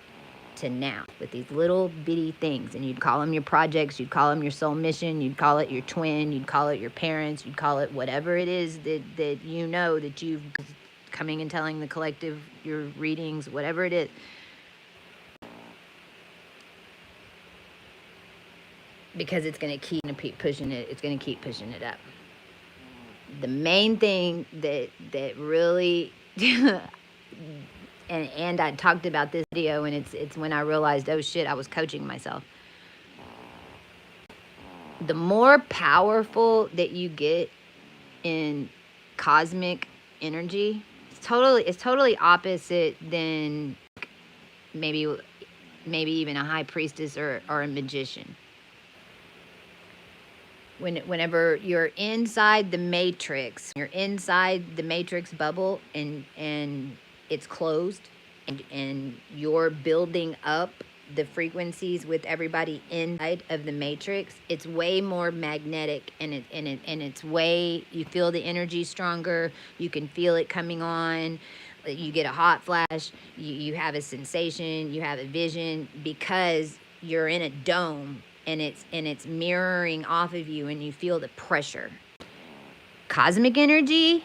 to now with these little bitty things, and you'd call them your projects, you'd call them your soul mission, you'd call it your twin, you'd call it your parents, you'd call it whatever it is that you know that you've coming and telling the collective your readings, whatever it is. Because it's going to keep pushing it. It's going to keep pushing it up. The main thing that really and I talked about this video, and it's when I realized, oh shit, I was coaching myself. The more powerful that you get in cosmic energy, it's totally opposite than maybe even a high priestess or a magician. Whenever you're inside the matrix, you're inside the matrix bubble, and it's closed, and you're building up the frequencies with everybody inside of the matrix, it's way more magnetic, and it's way, you feel the energy stronger, you can feel it coming on, you get a hot flash, you have a sensation, you have a vision, because you're in a dome, and it's mirroring off of you, and you feel the pressure. Cosmic energy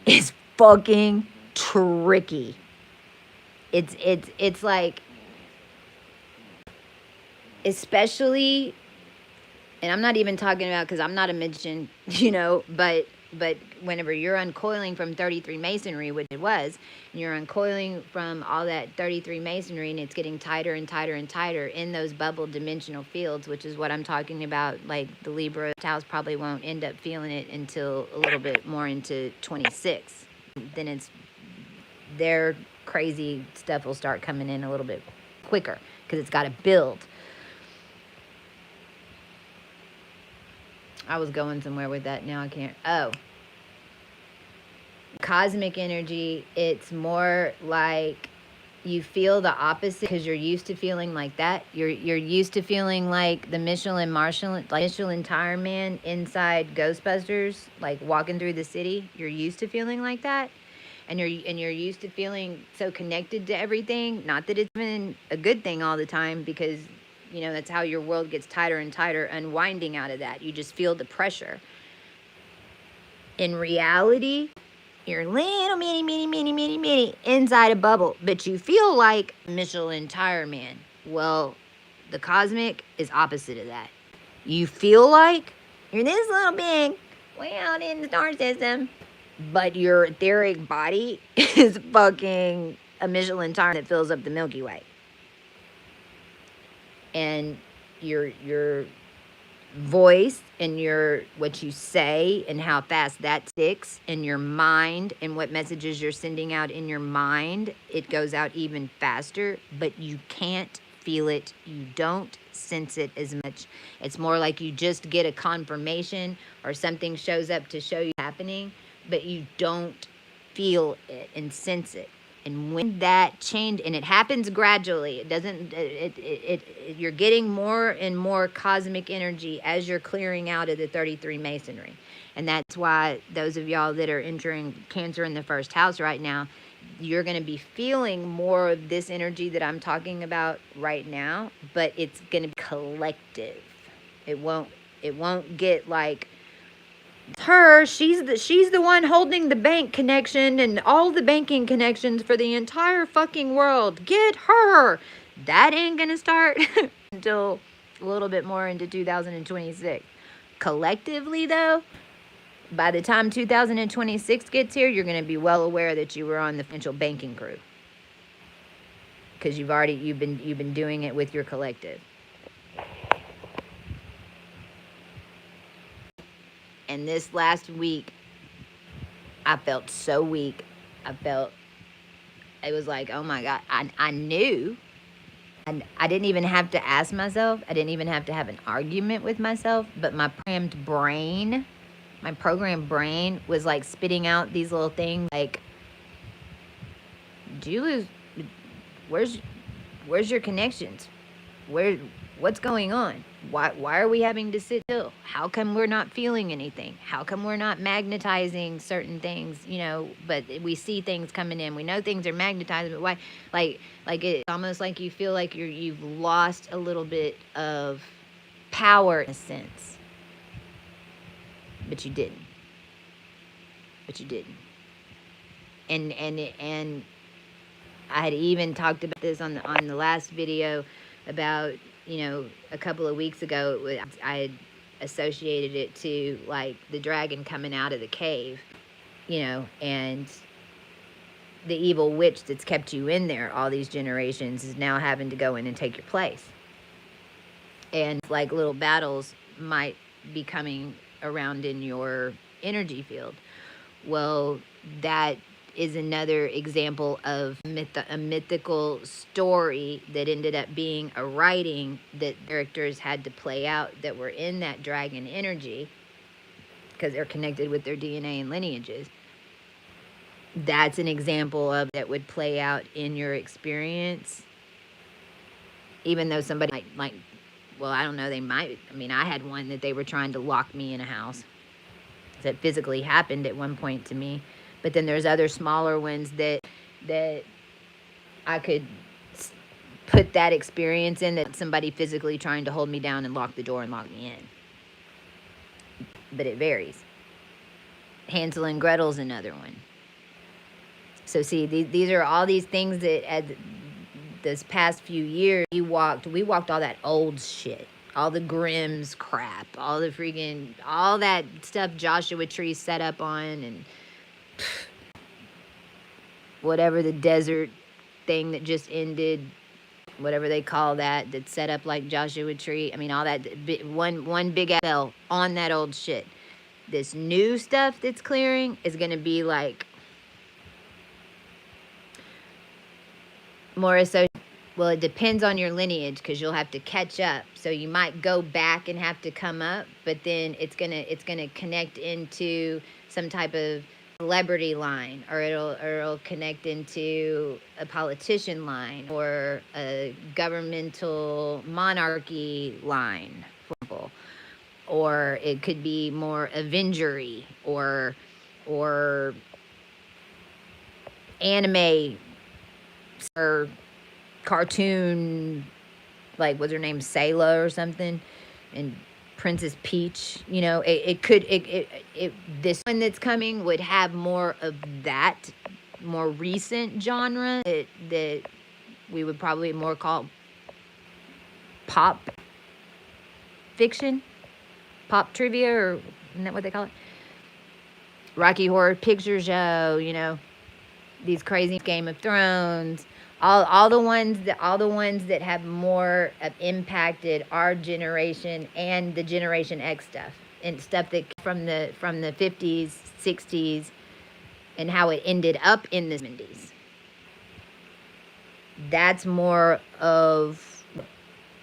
is fucking tricky. It's like, especially, and I'm not even talking about, because I'm not a magician, but whenever you're uncoiling from 33 masonry, which it was, and you're uncoiling from all that 33 masonry, and it's getting tighter and tighter and tighter in those bubble dimensional fields, which is what I'm talking about. Like the Libra Taos probably won't end up feeling it until a little bit more into 26. Then it's their crazy stuff will start coming in a little bit quicker, because it's got to build. I was going somewhere with that. Now I can't. Oh. Cosmic energy, it's more like you feel the opposite because you're used to feeling like that. You're used to feeling like the Michelin Tire Man inside Ghostbusters, like walking through the city. You're used to feeling like that, and you're used to feeling so connected to everything. Not that it's been a good thing all the time, because you know that's how your world gets tighter and tighter. Unwinding out of that, you just feel the pressure. In reality, you're little mini inside a bubble, but you feel like Michelin Tire Man. Well, the cosmic is opposite of that. You feel like you're this little big, way out in the star system, but your etheric body is fucking a Michelin tire that fills up the Milky Way. And your voice and what you say and how fast that sticks in your mind and what messages you're sending out in your mind, it goes out even faster, but you can't feel it. You don't sense it as much. It's more like you just get a confirmation or something shows up to show you happening, but you don't feel it and sense it. And when that change, and it happens gradually, it doesn't, you're getting more and more cosmic energy as you're clearing out of the 33 Masonry. And that's why those of y'all that are entering Cancer in the first house right now, you're going to be feeling more of this energy that I'm talking about right now, but it's going to be collective. It won't get like, her, she's the one holding the bank connection and all the banking connections for the entire fucking world. Get her. That ain't gonna start until a little bit more into 2026. Collectively though, by the time 2026 gets here, you're gonna be well aware that you were on the financial banking crew, because you've been doing it with your collective. And this last week, I felt so weak. It was like, oh my God, I knew. And I didn't even have to ask myself. I didn't even have to have an argument with myself. But my programmed brain was like spitting out these little things like, Julia's, where's your connections? What's going on? Why are we having to sit still? How come we're not feeling anything? How come we're not magnetizing certain things? You know, but we see things coming in. We know things are magnetized, but why? Like it's almost like you feel like you've lost a little bit of power in a sense, but you didn't. And I had even talked about this on the last video about, you know, a couple of weeks ago, I had associated it to like the dragon coming out of the cave, you know, and the evil witch that's kept you in there all these generations is now having to go in and take your place. And like little battles might be coming around in your energy field. Well, that is another example of a mythical story that ended up being a writing that characters had to play out that were in that dragon energy, because they're connected with their DNA and lineages. That's an example of that would play out in your experience, even though somebody might well, I don't know, they might. I mean, I had one that they were trying to lock me in a house that physically happened at one point to me. But then there's other smaller ones that I could put that experience in, that somebody physically trying to hold me down and lock the door and lock me in. But it varies. Hansel and Gretel's another one. So see, these are all these things that at this past few years, we walked all that old shit. All the Grimm's crap. All that stuff Joshua Tree set up on, and whatever the desert thing that just ended, whatever they call that, that's set up like Joshua Tree. I mean, all that, one big L on that old shit. This new stuff that's clearing is going to be like more associated. Well, it depends on your lineage, because you'll have to catch up. So you might go back and have to come up, but then it's gonna connect into some type of celebrity line, or it'll connect into a politician line, or a governmental monarchy line, for example. Or it could be more Avengery, or anime, or cartoon, like what's her name, Sayla or something, and Princess Peach. You know, this one that's coming would have more of that more recent genre that we would probably more call pop fiction, pop trivia, or isn't that what they call it? Rocky Horror Picture Show, you know, these crazy Game of Thrones, all the ones that have more impacted our generation and the Generation X stuff, and stuff that from the 50s, 60s, and how it ended up in the 70s. That's more of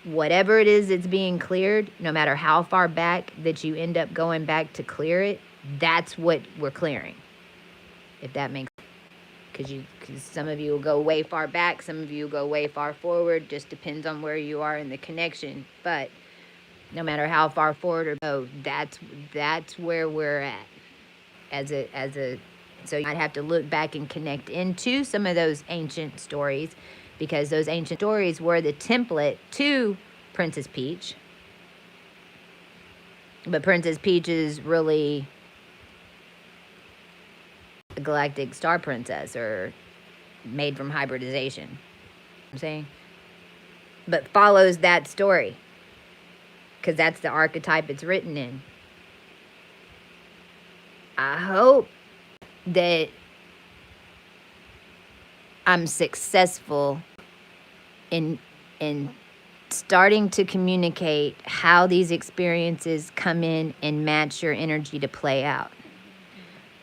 whatever it is that's being cleared, no matter how far back that you end up going back to clear it, that's what we're clearing. If that makes sense. Because some of you will go way far back, some of you will go way far forward, just depends on where you are in the connection. But no matter how far forward or go, that's where we're at. So you might have to look back and connect into some of those ancient stories, because those ancient stories were the template to Princess Peach. But Princess Peach is really a galactic star princess, or made from hybridization. I'm saying, but follows that story, because that's the archetype it's written in. I hope that I'm successful in starting to communicate how these experiences come in and match your energy to play out.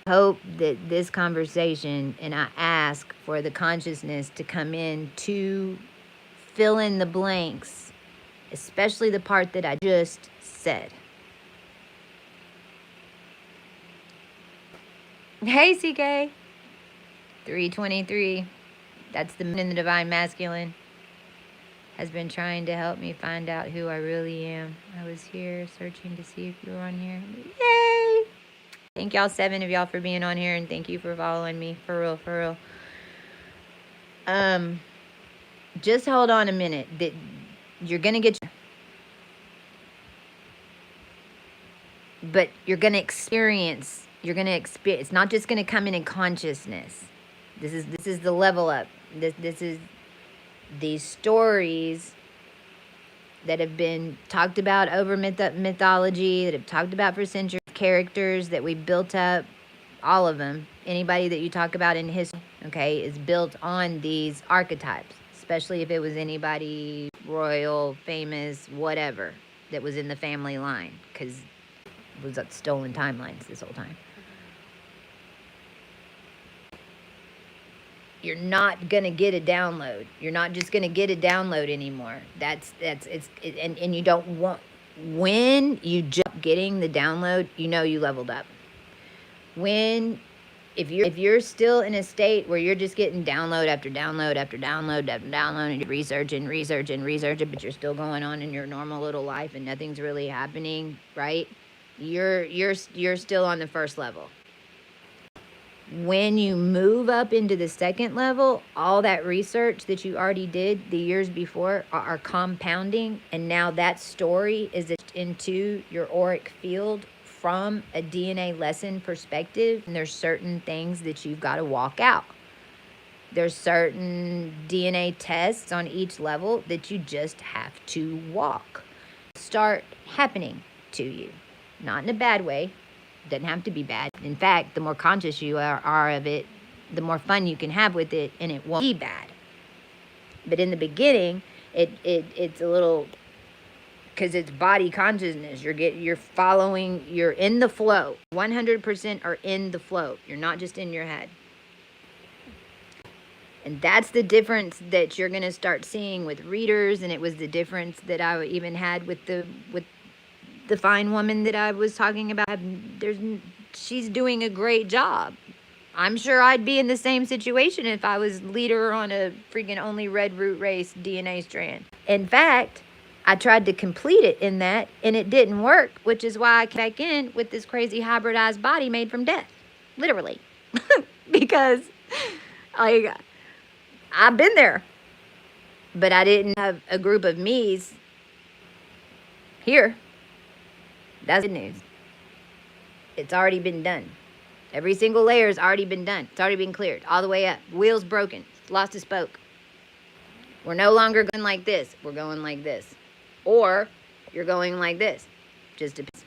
I hope that this conversation, and I ask for the consciousness to come in to fill in the blanks, especially the part that I just said. Hey, CK. 323. That's the moon in the divine masculine. Has been trying to help me find out who I really am. I was here searching to see if you were on here. Yay! Thank y'all, 7 of y'all, for being on here, and thank you for following me. For real, for real. Just hold on a minute. That you're gonna get, but you're gonna experience. It's not just gonna come in consciousness. This is the level up. This is these stories that have been talked about over mythology, that have talked about for centuries, characters that we built up, all of them. Anybody that you talk about in history, okay, is built on these archetypes, especially if it was anybody royal, famous, whatever, that was in the family line, because it was stolen timelines this whole time. You're not gonna get a download. You're not just gonna get a download anymore. And you don't want, when you jump getting the download, you know you leveled up. If you're still in a state where you're just getting download after download after download after download, and you're researching, but you're still going on in your normal little life and nothing's really happening, right? You're still on the first level. When you move up into the second level, all that research that you already did the years before are compounding, and now that story is into your auric field from a DNA lesson perspective. And there's certain things that you've got to walk out. There's certain DNA tests on each level that you just have to walk. Start happening to you. Not in a bad way. Doesn't have to be bad. In fact, the more conscious you are of it, the more fun you can have with it, and it won't be bad. But in the beginning, it's a little, because it's body consciousness. You're following. You're in the flow. 100% are in the flow. You're not just in your head. And that's the difference that you're gonna start seeing with readers, and it was the difference that I even had with the fine woman that I was talking about. She's doing a great job. I'm sure I'd be in the same situation if I was leader on a freaking only red root race DNA strand. In fact, I tried to complete it in that, and it didn't work, which is why I came back in with this crazy hybridized body made from death. Literally. Because I've been there. But I didn't have a group of me's here. That's good news. It's already been done. Every single layer has already been done. It's already been cleared all the way up. Wheels broken. Lost a spoke. We're no longer going like this. We're going like this. Or you're going like this. Just depends.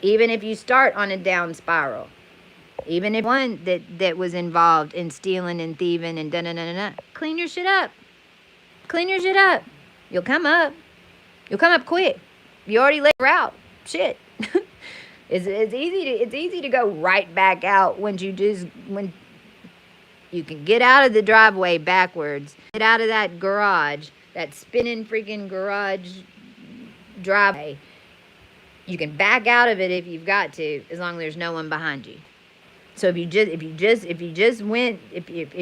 Even if you start on a down spiral. Even if one that was involved in stealing and thieving and da-da-da-da-da. Clean your shit up. Clean your shit up. You'll come up. You'll come up quick. You already let her out. Shit. It's easy to go right back out when you can get out of the driveway backwards, get out of that garage, that spinning freaking garage driveway. You can back out of it if you've got to, as long as there's no one behind you. So if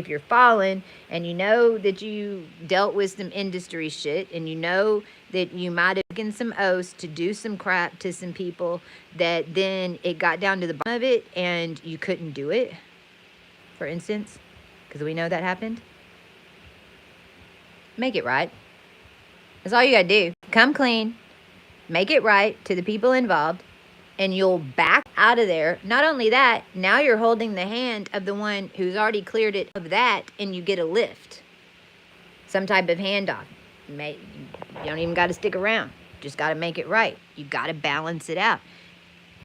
you're falling and you know that you dealt with some industry shit and you know that you might have taken some oaths to do some crap to some people, that then it got down to the bottom of it and you couldn't do it, for instance, because we know that happened, make it right. That's all you gotta do. Come clean, make it right to the people involved, and you'll back out of there. Not only that, now you're holding the hand of the one who's already cleared it of that, and you get a lift. Some type of handoff. You don't even got to stick around. Just got to make it right. You got to balance it out.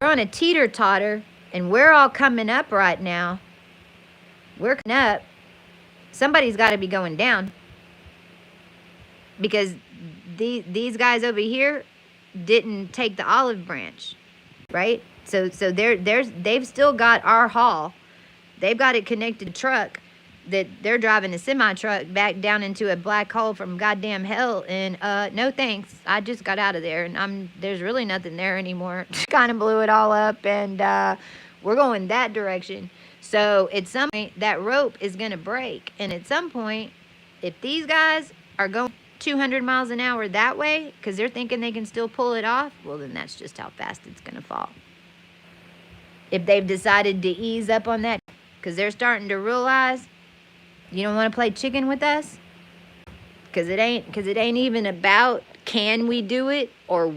We're on a teeter-totter, and we're all coming up right now. We're coming up. Somebody's got to be going down. Because these guys over here didn't take the olive branch. Right? So they've still got our haul. They've got it connected to a truck that they're driving a semi-truck back down into a black hole from goddamn hell. And no thanks. I just got out of there, and there's really nothing there anymore. Kind of blew it all up, and we're going that direction. So at some point, that rope is going to break. And at some point, if these guys are going 200 miles an hour that way because they're thinking they can still pull it off, well, then that's just how fast it's going to fall. If they've decided to ease up on that because they're starting to realize you don't want to play chicken with us, because it ain't even about can we do it or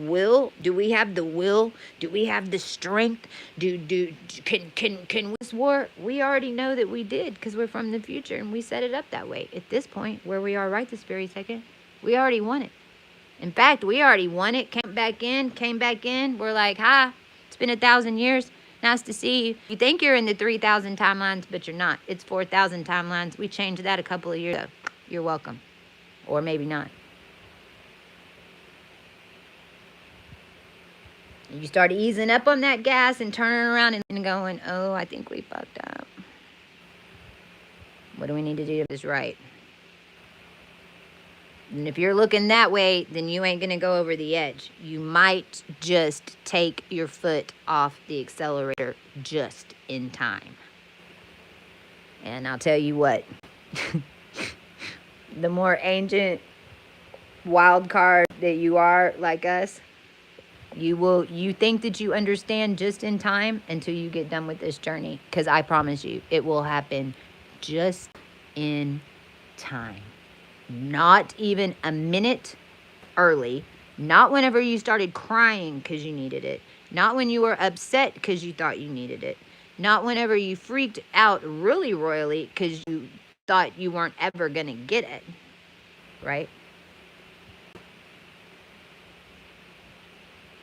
do we have the will, do we have the strength, can this war? We already know that we did because we're from the future and we set it up that way. At this point where we are right this very second, we already won it. In fact, we already won it. Came back in. We're like, hi, it's been 1,000 years. Nice to see you. You think you're in the 3,000 timelines, but you're not. It's 4,000 timelines. We changed that a couple of years ago. You're welcome. Or maybe not. You start easing up on that gas and turning around and going, oh, I think we fucked up. What do we need to do to do this right? And if you're looking that way, then you ain't going to go over the edge. You might just take your foot off the accelerator just in time. And I'll tell you what, the more ancient wild card that you are, like us, you think that you understand just in time until you get done with this journey. Because I promise you, it will happen just in time. Not even a minute early. Not whenever you started crying because you needed it. Not when you were upset because you thought you needed it. Not whenever you freaked out really royally because you thought you weren't ever going to get it. Right?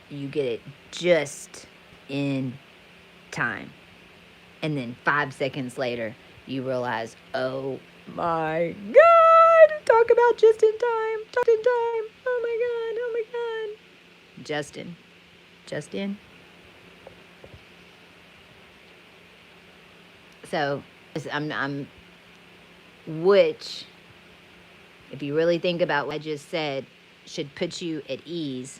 You get it just in time. And then 5 seconds later, you realize, oh my God. Talk about just in time. Just in time. Oh my God. Oh my God. Justin. So, which, if you really think about what I just said, should put you at ease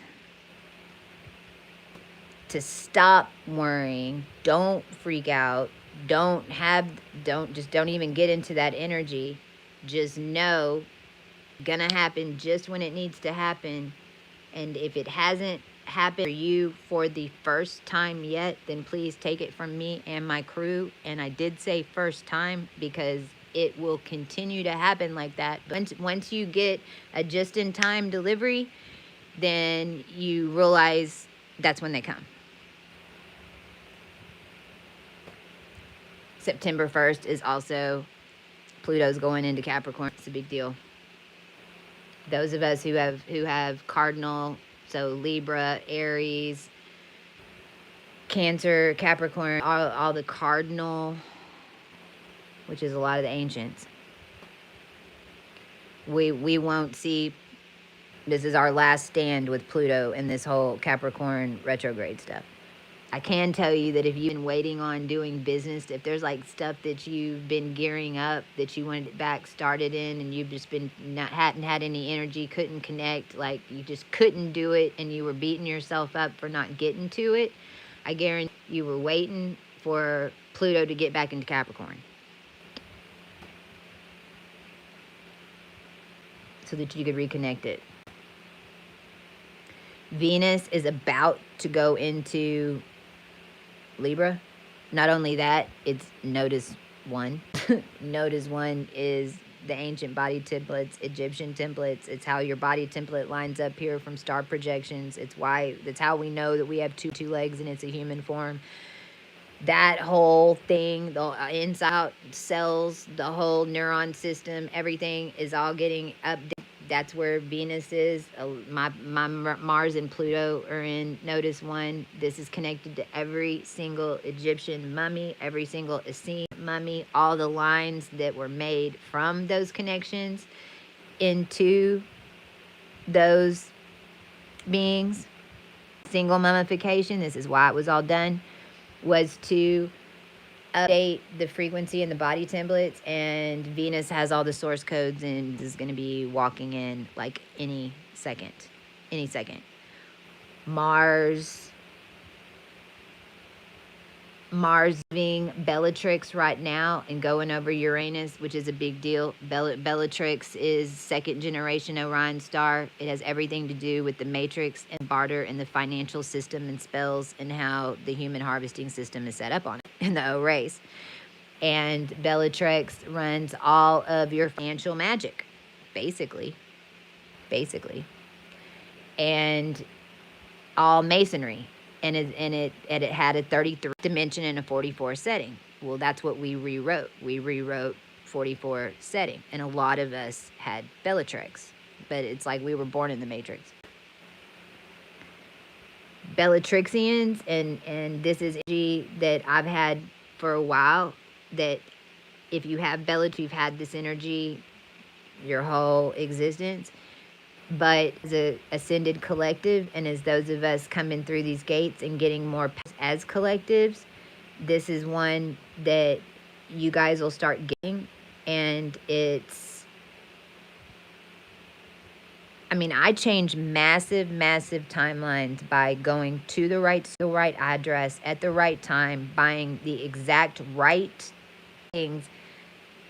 to stop worrying. Don't freak out. don't even get into that energy. Just know gonna happen just when it needs to happen. And if it hasn't happened for you for the first time yet, then please take it from me and my crew. And I did say first time because it will continue to happen like that. But once you get a just-in-time delivery, then you realize that's when they come. September 1st is also Pluto's going into Capricorn. It's a big deal. Those of us who have cardinal, so Libra, Aries, Cancer, Capricorn, all the cardinal, which is a lot of the ancients. We won't see, this is our last stand with Pluto in this whole Capricorn retrograde stuff. I can tell you that if you've been waiting on doing business, if there's like stuff that you've been gearing up that you wanted back started in, and you've just been hadn't had any energy, couldn't connect, like you just couldn't do it, and you were beating yourself up for not getting to it, I guarantee you were waiting for Pluto to get back into Capricorn so that you could reconnect it. Venus is about to go into Libra. Not only that, it's Notice 1. Notice 1 is the ancient body templates, Egyptian templates. It's how your body template lines up here from star projections. That's how we know that we have two legs and it's a human form. That whole thing, the inside cells, the whole neuron system, everything is all getting updated. That's where Venus is. My Mars and Pluto are in Notice 1. This is connected to every single Egyptian mummy, every single Essene mummy, all the lines that were made from those connections into those beings. Single mummification, this is why it was all done, was to update the frequency in the body templates, and Venus has all the source codes and is going to be walking in like any second. Mars being Bellatrix right now and going over Uranus, which is a big deal. Bellatrix is second generation Orion star. It has everything to do with the matrix and barter and the financial system and spells and how the human harvesting system is set up on it in the O race. And Bellatrix runs all of your financial magic, basically. And all masonry. And it had a 33 dimension and a 44 setting. Well, that's what we rewrote. We rewrote 44 setting. And a lot of us had Bellatrix. But it's like we were born in the Matrix. Bellatrixians, and this is energy that I've had for a while, that if you have Bellatrix, you've had this energy your whole existence. But as an ascended collective, and as those of us coming through these gates and getting more as collectives, this is one that you guys will start getting. And I changed massive timelines by going to the right address at the right time, buying the exact right things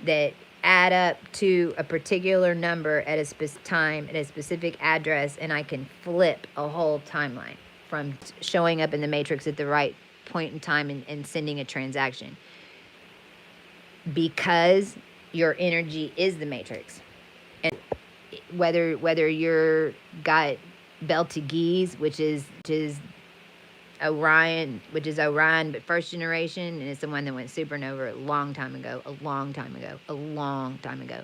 that add up to a particular number at a specific time, at a specific address, and I can flip a whole timeline from showing up in the matrix at the right point in time and sending a transaction. Because your energy is the matrix. And whether you're got Beltagese, which is Orion, but first generation, and it's the one that went supernova a long time ago.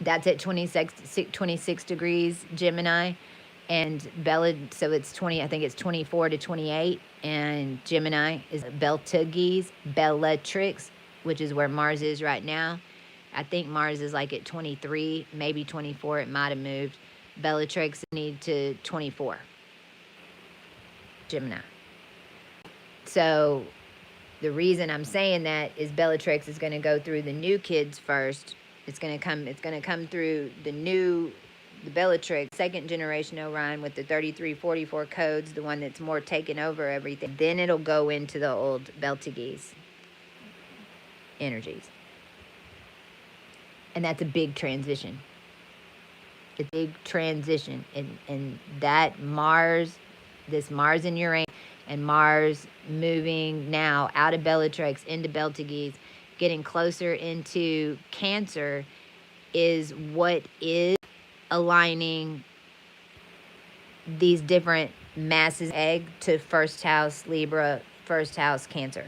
That's at 26 degrees Gemini, and Bella, so it's 24 to 28, and Gemini is Beltagese, Bellatrix, which is where Mars is right now. I think Mars is like at 23, maybe 24, it might have moved. Bellatrix need to 24. Gemini. So the reason I'm saying that is Bellatrix is going to go through the new kids first. It's going to come through the new the Bellatrix, second generation Orion with the 3344 codes, the one that's more taken over everything. Then it'll go into the old Beltagese energies. And that's a big transition. It's a big transition. And that Mars, this Mars in Uranus, and Mars moving now out of Bellatrix into Beltagese, getting closer into Cancer, is what is aligning these different masses egg to first house Libra, first house Cancer.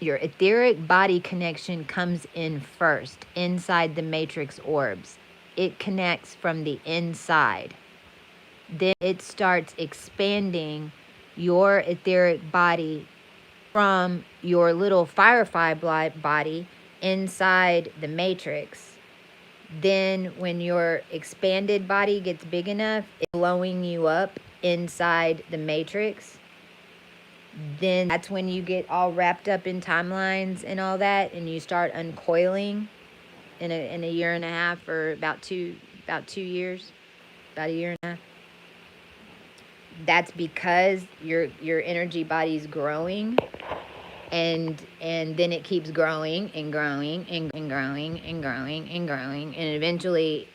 Your etheric body connection comes in first, inside the matrix orbs. It connects from the inside. Then it starts expanding your etheric body from your little firefly body inside the matrix. Then when your expanded body gets big enough, it's blowing you up inside the matrix. Then that's when you get all wrapped up in timelines and all that, and you start uncoiling in a year and a half, or about 2 years, about a year and a half. That's because your energy body's growing, and then it keeps growing and growing and growing and growing and growing, and eventually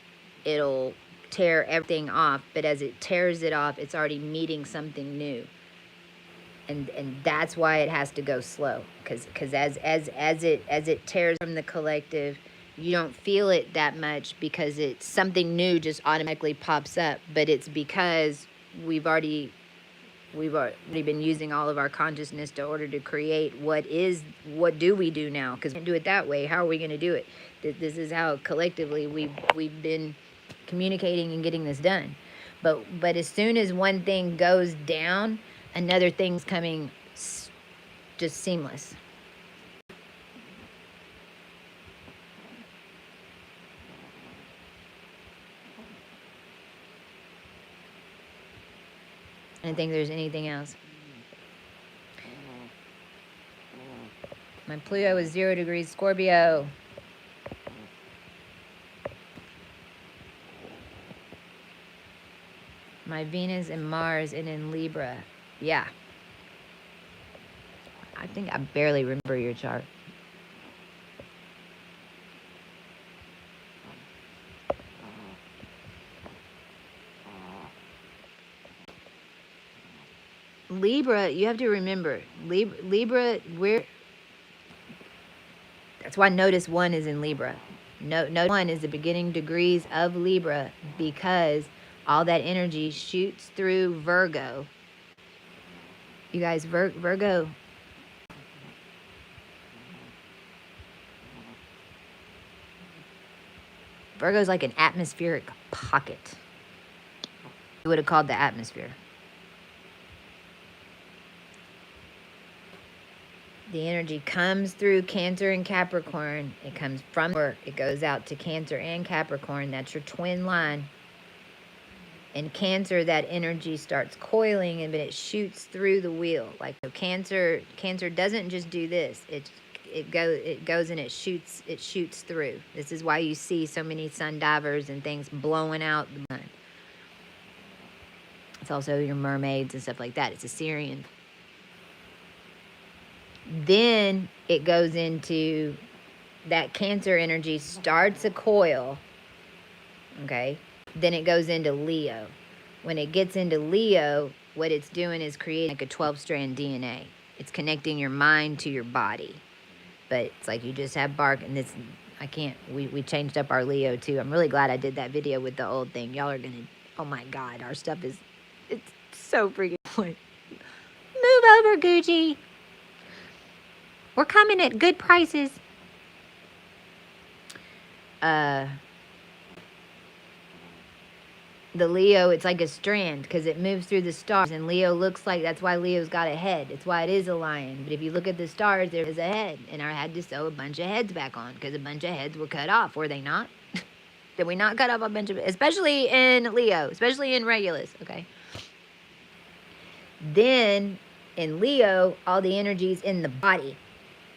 it'll tear everything off. But as it tears it off, it's already meeting something new. And that's why it has to go slow, because as it tears from the collective, you don't feel it that much, because it's something new just automatically pops up. But it's because we've already been using all of our consciousness in order to create what do we do now, because we can't do it that way. How are we going to do it? This is how collectively we've been communicating and getting this done. But as soon as one thing goes down, another thing's coming just seamless. I don't think there's anything else. My Pluto is 0 degrees Scorpio. My Venus and Mars and in Libra. Yeah. I think I barely remember your chart. Libra, you have to remember, Libra, that's why Notice 1 is in Libra. Notice 1 is the beginning degrees of Libra, because all that energy shoots through Virgo. You guys, Virgo. Virgo's like an atmospheric pocket. You would have called the atmosphere. The energy comes through Cancer and Capricorn. It comes from work. It goes out to Cancer and Capricorn. That's your twin line. In Cancer, that energy starts coiling, and but it shoots through the wheel. Like, so Cancer doesn't just do this. It goes and it shoots through. This is why you see so many sun divers and things blowing out the sun. It's also your mermaids and stuff like that. It's Assyrian. Then it goes into that Cancer energy, starts a coil. Okay. Then it goes into Leo. When it gets into Leo, what it's doing is creating like a 12-strand DNA. It's connecting your mind to your body. But it's like you just have bark, and this, I can't, we changed up our Leo too. I'm really glad I did that video with the old thing. Y'all are gonna, oh my God, our stuff is, it's so freaking point. Move over, Gucci. We're coming at good prices. The Leo, it's like a strand, because it moves through the stars, and Leo looks like, that's why Leo's got a head. It's why it is a lion. But if you look at the stars, there is a head, and I had to sew a bunch of heads back on, because a bunch of heads were cut off, were they not? Did we not cut off a bunch of, especially in Leo, especially in Regulus, okay? Then in Leo, all the energy's in the body.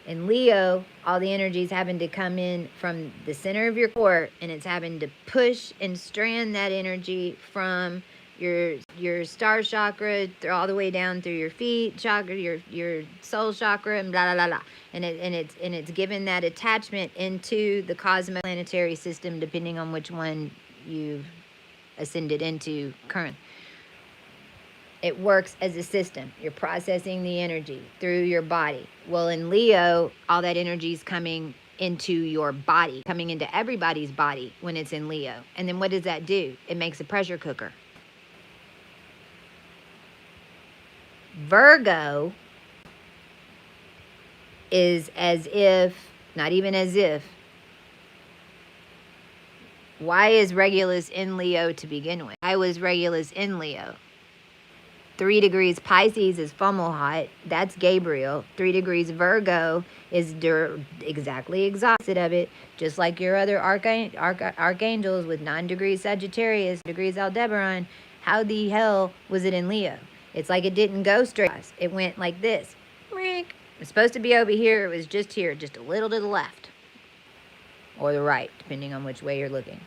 In Leo, all the energy is having to come in from the center of your core, and it's having to push and strand that energy from your star chakra all the way down through your feet chakra, your soul chakra, and blah blah blah blah. And it's given that attachment into the cosmoplanetary system, depending on which one you've ascended into currently. It works as a system. You're processing the energy through your body. Well, in Leo, all that energy is coming into your body, coming into everybody's body when it's in Leo. And then what does that do? It makes a pressure cooker. Virgo is as if, not even as if. Why is Regulus in Leo to begin with? Why was Regulus in Leo? 3 degrees Pisces is Fomalhaut. That's Gabriel. 3 degrees Virgo is exactly opposite of it. Just like your other archangels with 9 degrees Sagittarius, degrees Aldebaran. How the hell was it in Leo? It's like it didn't go straight. It went like this. It's supposed to be over here. It was just here, just a little to the left. Or the right, depending on which way you're looking.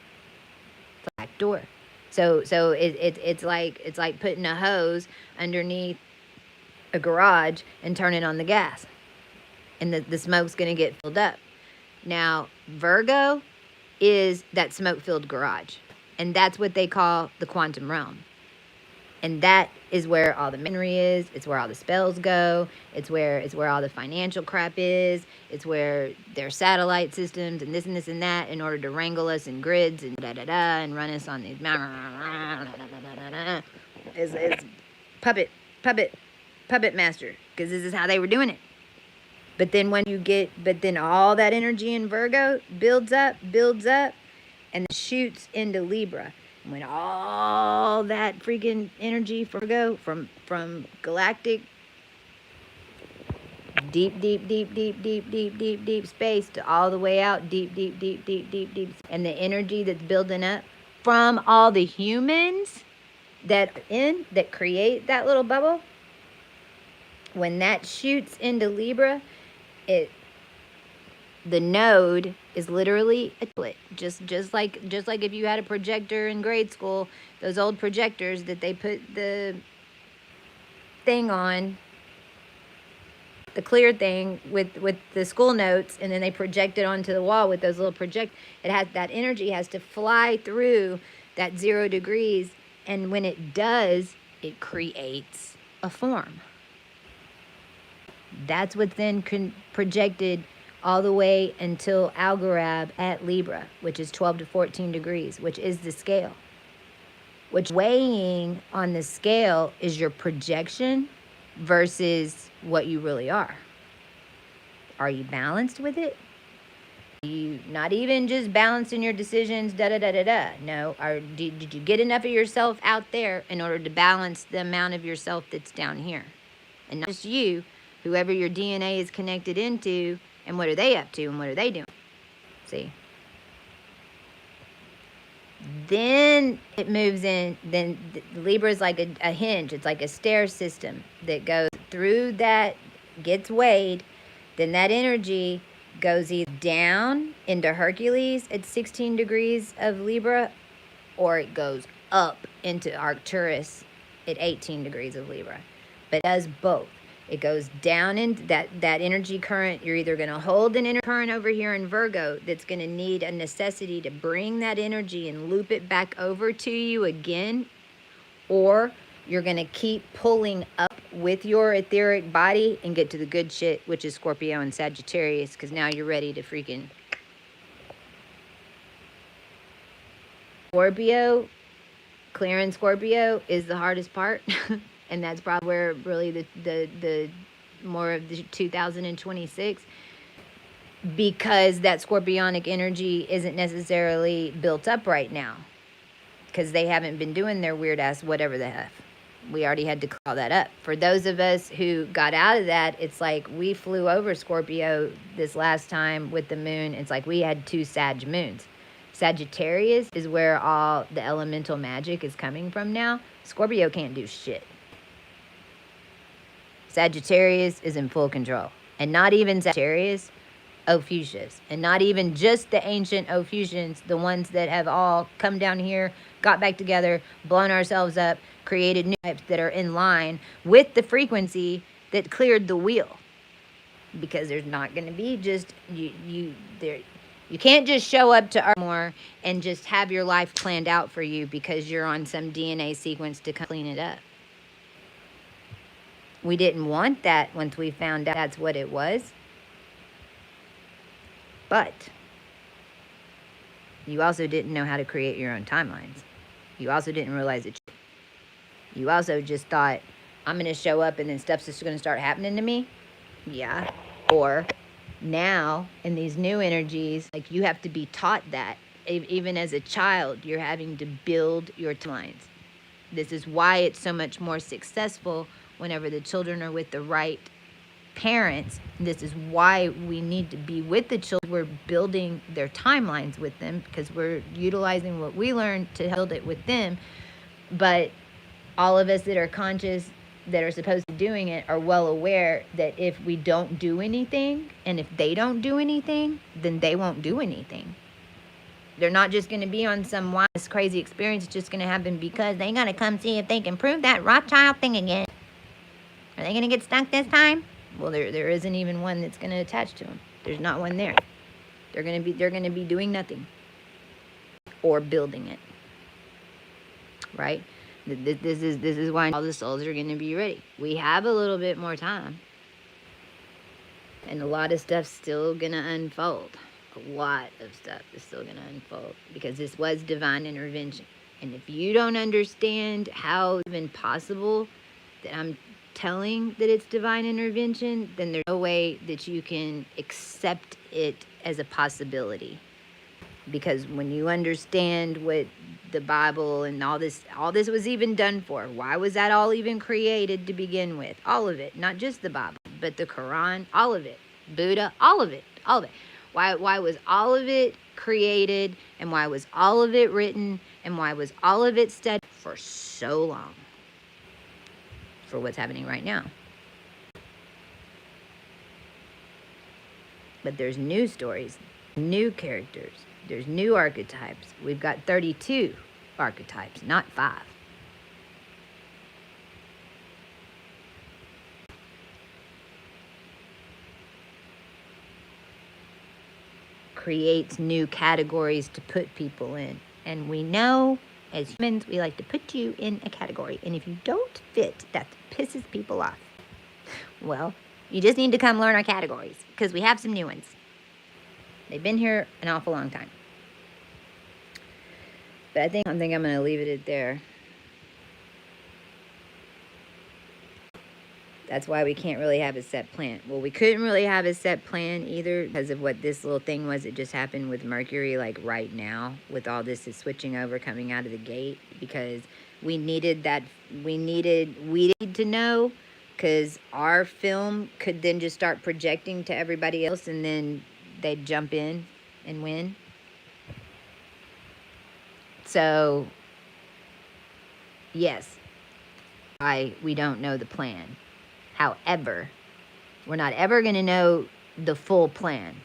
It's a back door. So it's like putting a hose underneath a garage and turning on the gas, and the smoke's gonna get filled up. Now Virgo is that smoke-filled garage, and that's what they call the quantum realm. And that is where all the memory is. It's where all the spells go. It's where all the financial crap is. It's where their satellite systems and this and that in order to wrangle us in grids and and run us on these is puppet master, because this is how they were doing it. But then all that energy in Virgo builds up, and shoots into Libra. When all that freaking energy Virgo from galactic deep space to all the way out deep, and the energy that's building up from all the humans that create that little bubble, when that shoots into Libra, the node is literally a split. Just like if you had a projector in grade school, those old projectors that they put the thing on, the clear thing with the school notes, and then they project it onto the wall with those little that energy has to fly through that 0 degrees, and when it does, it creates a form. That's what's then projected all the way until Algorab at Libra, which is 12 to 14 degrees, which is the scale. Which weighing on the scale is your projection versus what you really are. Are you balanced with it? Are you not even just balanced in your decisions, No, did you get enough of yourself out there in order to balance the amount of yourself that's down here? And not just you, whoever your DNA is connected into. And what are they up to, and what are they doing? See? Then it moves in. Then Libra is like a hinge. It's like a stair system that goes through that, gets weighed. Then that energy goes either down into Hercules at 16 degrees of Libra, or it goes up into Arcturus at 18 degrees of Libra. But it does both. It goes down in that energy current. You're either going to hold an inner current over here in Virgo that's going to need a necessity to bring that energy and loop it back over to you again, or you're going to keep pulling up with your etheric body and get to the good shit, which is Scorpio and Sagittarius, because now you're ready to freaking Scorpio. Clearing Scorpio is the hardest part. And that's probably where really the more of the 2026, because that scorpionic energy isn't necessarily built up right now, because they haven't been doing their weird ass whatever the heck. We already had to call that up. For those of us who got out of that, it's like we flew over Scorpio this last time with the moon. It's like we had 2 Sag moons. Sagittarius is where all the elemental magic is coming from now. Scorpio can't do shit. Sagittarius is in full control. And not even Sagittarius, Ophiuchius. And not even just the ancient Ophiuchians, the ones that have all come down here, got back together, blown ourselves up, created new types that are in line with the frequency that cleared the wheel. Because there's not going to be just, you can't just show up to more and just have your life planned out for you because you're on some DNA sequence to clean it up. We didn't want that once we found out that's what it was. But you also didn't know how to create your own timelines. You also didn't realize it. You also just thought, I'm going to show up and then stuff's just going to start happening to me. Yeah. Or now in these new energies, like you have to be taught that. Even as a child, you're having to build your timelines. This is why it's so much more successful whenever the children are with the right parents. This is why we need to be with the children. We're building their timelines with them because we're utilizing what we learned to build it with them. But all of us that are conscious, that are supposed to be doing it, are well aware that if we don't do anything, and if they don't do anything, then they won't do anything. They're not just going to be on some wild, crazy experience. It's just going to happen because they got to come see if they can prove that Rothschild thing again. Are they going to get stuck this time? Well, there isn't even one that's going to attach to them. There's not one there. They're going to be doing nothing or building it. Right? This is why all the souls are going to be ready. We have a little bit more time. And a lot of stuff's still going to unfold. A lot of stuff is still going to unfold because this was divine intervention. And if you don't understand how it's even possible that I'm telling that it's divine intervention, then there's no way that you can accept it as a possibility. Because when you understand what the Bible and all this was even done for, why was that all even created to begin with? All of it, not just the Bible, but the Quran, all of it, Buddha, all of it. Why was all of it created, and why was all of it written, and why was all of it studied for so long? For what's happening right now. But there's new stories, new characters, there's new archetypes. We've got 32 archetypes, not 5. Creates new categories to put people in. And we know, as humans, we like to put you in a category. And if you don't fit, that pisses people off. Well, you just need to come learn our categories, because we have some new ones. They've been here an awful long time. But I think I'm going to leave it at there. That's why we can't really have a set plan. Well, we couldn't really have a set plan either because of what this little thing was. It just happened with Mercury, like right now, with all this is switching over, coming out of the gate, because we needed that. We need to know, because our film could then just start projecting to everybody else, and then they'd jump in and win. So, yes, we don't know the plan. However, we're not ever going to know the full plan.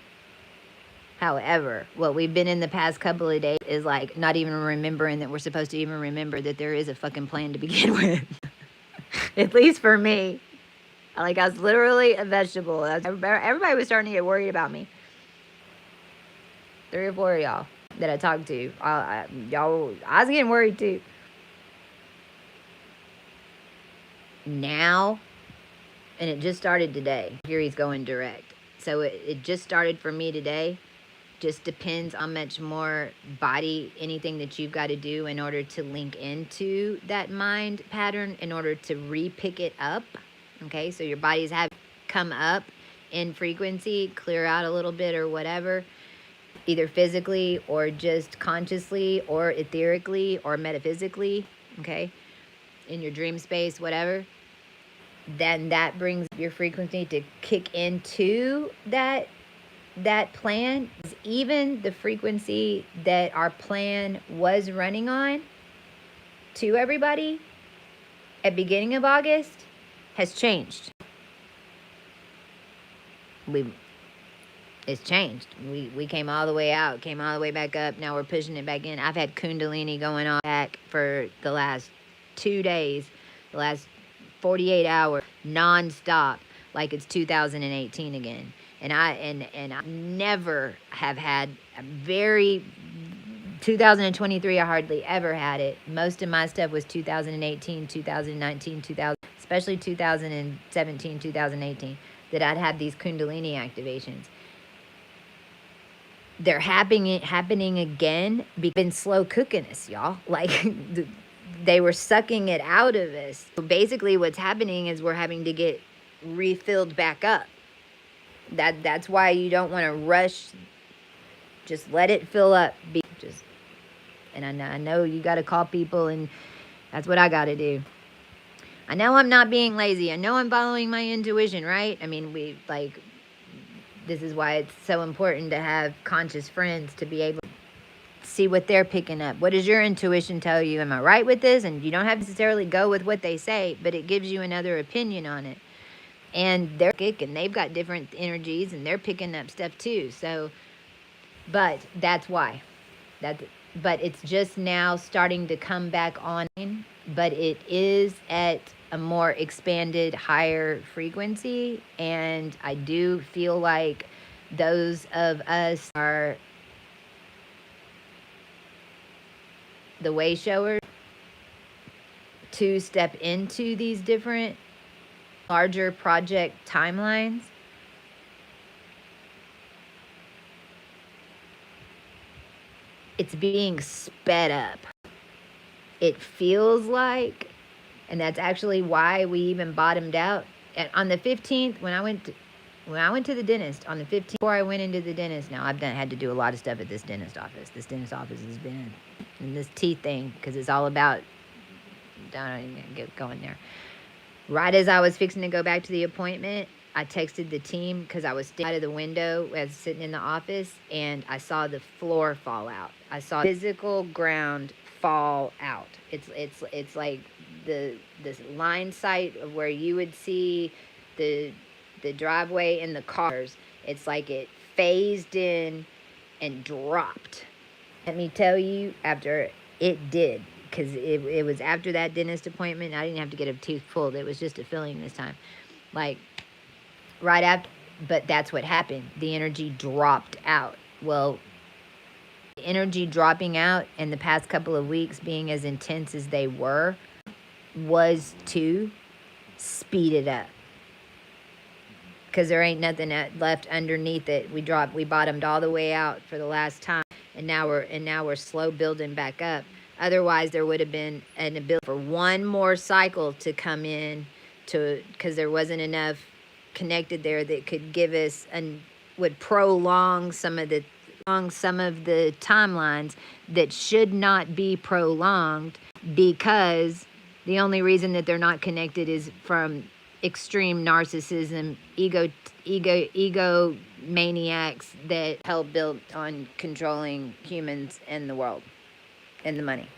However, what we've been in the past couple of days is like not even remembering that we're supposed to even remember that there is a fucking plan to begin with. At least for me. Like, I was literally a vegetable. Everybody was starting to get worried about me. 3 or 4 of y'all that I talked to. I was getting worried too. Now, and it just started today. Mercury's going direct. So it just started for me today. Just depends on much more body, anything that you've got to do in order to link into that mind pattern, in order to re-pick it up. Okay, so your bodies have come up in frequency, clear out a little bit or whatever, either physically or just consciously or etherically or metaphysically, okay, in your dream space, whatever. Then that brings your frequency to kick into that plan. Even the frequency that our plan was running on to everybody at beginning of August has changed. we it's changed. We came all the way out, came all the way back up. Now we're pushing it back in. I've had Kundalini going on back for the last 2 days, the last 48 hours, nonstop, like it's 2018 again. And I never have had a very 2023. I hardly ever had it. Most of my stuff was 2018, 2019, 2000, especially 2017, 2018, that I'd had these Kundalini activations. They're happening again. Been slow cooking us, y'all. Like they were sucking it out of us. So basically, what's happening is we're having to get refilled back up. That's why you don't want to rush. Just let it fill up. And I know you got to call people, and that's what I got to do. I know I'm not being lazy. I know I'm following my intuition, right? I mean, this is why it's so important to have conscious friends to be able to see what they're picking up. What does your intuition tell you? Am I right with this? And you don't have to necessarily go with what they say, but it gives you another opinion on it. And they're psychic, and they've got different energies, and they're picking up stuff too. So, but that's why. But it's just now starting to come back on. But it is at a more expanded, higher frequency. And I do feel like those of us are the way showers to step into these different larger project timelines. It's being sped up. It feels like, and that's actually why we even bottomed out. And on the 15th, when I went to the dentist on the 15th, before I went into the dentist, now had to do a lot of stuff at this dentist office. This dentist office has been in this teeth thing because it's all about, don't even get going there. Right as I was fixing to go back to the appointment, I texted the team because I was standing out of the window as sitting in the office, and I saw the floor fall out. I saw physical ground fall out. It's like this line sight of where you would see the driveway and the cars. It's like it phased in and dropped. Let me tell you, after it did, because it was after that dentist appointment. I didn't have to get a tooth pulled. It was just a filling this time. Like, right after, but that's what happened. The energy dropped out. Well, the energy dropping out in the past couple of weeks being as intense as they were was to speed it up. Because there ain't nothing left underneath it. We bottomed all the way out for the last time, and now we're slow building back up. Otherwise, there would have been an ability for one more cycle to come in because there wasn't enough connected there that could give us and would prolong some of the timelines that should not be prolonged, because the only reason that they're not connected is from extreme narcissism, ego maniacs that help build on controlling humans and the world and the money.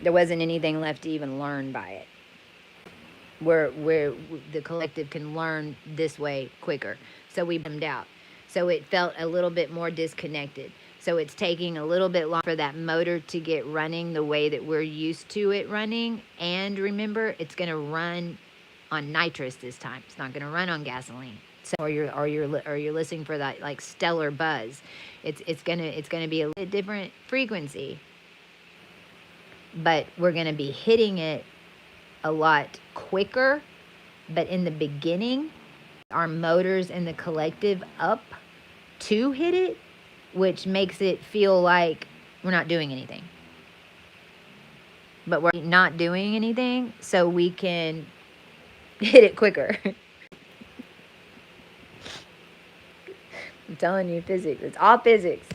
There wasn't anything left to even learn by it. Where the collective can learn this way quicker. So we bummed out. So it felt a little bit more disconnected. So it's taking a little bit longer for that motor to get running the way that we're used to it running. And remember, it's going to run on nitrous this time. It's not going to run on gasoline. So or you're listening for that like stellar buzz. It's gonna be a little different frequency. But we're gonna be hitting it a lot quicker. But in the beginning, our motors in the collective up to hit it, which makes it feel like we're not doing anything. But we're not doing anything, so we can hit it quicker. I'm telling you, physics. It's all physics.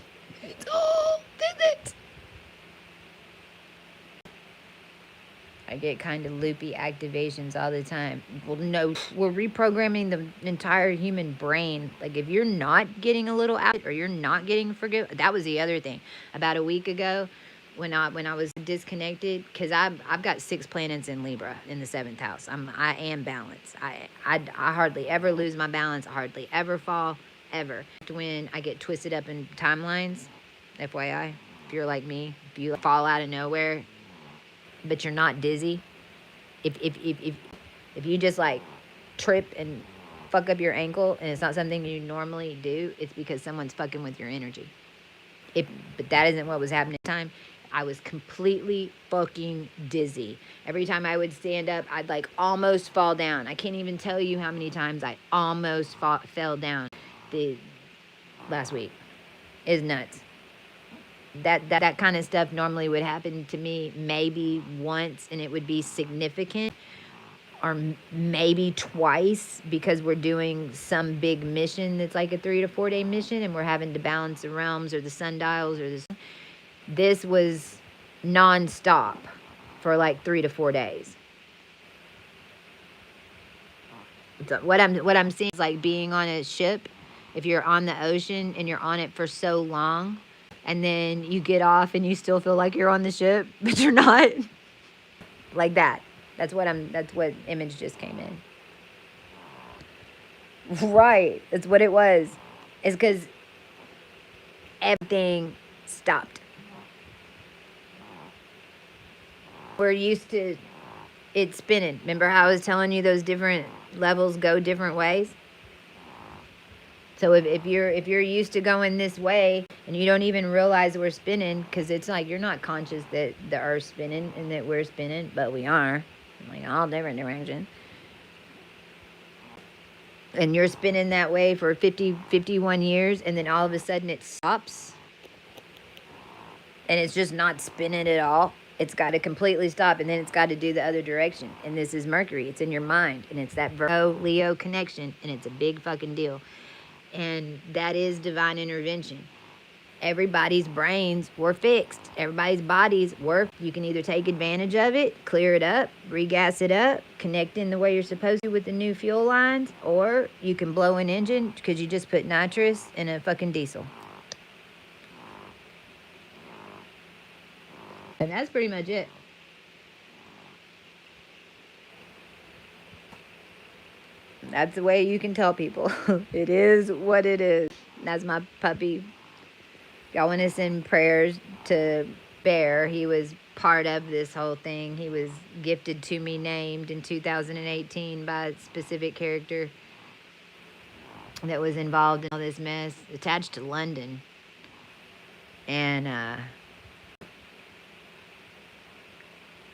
It's all physics. I get kind of loopy activations all the time. Well, no, we're reprogramming the entire human brain. Like, if you're not getting a little out or you're not getting forgive, that was the other thing. About a week ago, when I was disconnected, because I've got 6 planets in Libra in the 7th house. I am balanced. I hardly ever lose my balance. I hardly ever fall, ever. When I get twisted up in timelines, FYI, if you're like me, if you fall out of nowhere, but you're not dizzy, if you just like trip and fuck up your ankle and it's not something you normally do, it's because someone's fucking with your energy. But that isn't what was happening at the time. I was completely fucking dizzy. Every time I would stand up, I'd like almost fall down. I can't even tell you how many times I almost fell down the last week. It's nuts. That kind of stuff normally would happen to me maybe once, and it would be significant, or maybe twice, because we're doing some big mission that's like a 3 to 4 day mission, and we're having to balance the realms or the sundials or this. This was non-stop for like 3 to 4 days. So what I'm seeing is like being on a ship. If you're on the ocean and you're on it for so long, and then you get off and you still feel like you're on the ship, but you're not. Like that. That's what image just came in. Right. That's what it was. It's because everything stopped. We're used to it spinning. Remember how I was telling you those different levels go different ways? So if you're used to going this way and you don't even realize we're spinning, because it's like you're not conscious that the Earth's spinning and that we're spinning, but we are, like all different directions. And you're spinning that way for 51 years, and then all of a sudden it stops, and it's just not spinning at all. It's got to completely stop, and then it's got to do the other direction. And this is Mercury. It's in your mind, and it's that Virgo-Leo connection, and it's a big fucking deal. And that is divine intervention. Everybody's brains were fixed. Everybody's bodies were. You can either take advantage of it, clear it up, regas it up, connect in the way you're supposed to with the new fuel lines, or you can blow an engine because you just put nitrous in a fucking diesel. And that's pretty much it. That's the way you can tell people. It is what it is. That's my puppy. Y'all want to send prayers to Bear. He was part of this whole thing. He was gifted to me, named in 2018 by a specific character that was involved in all this mess, attached to London. And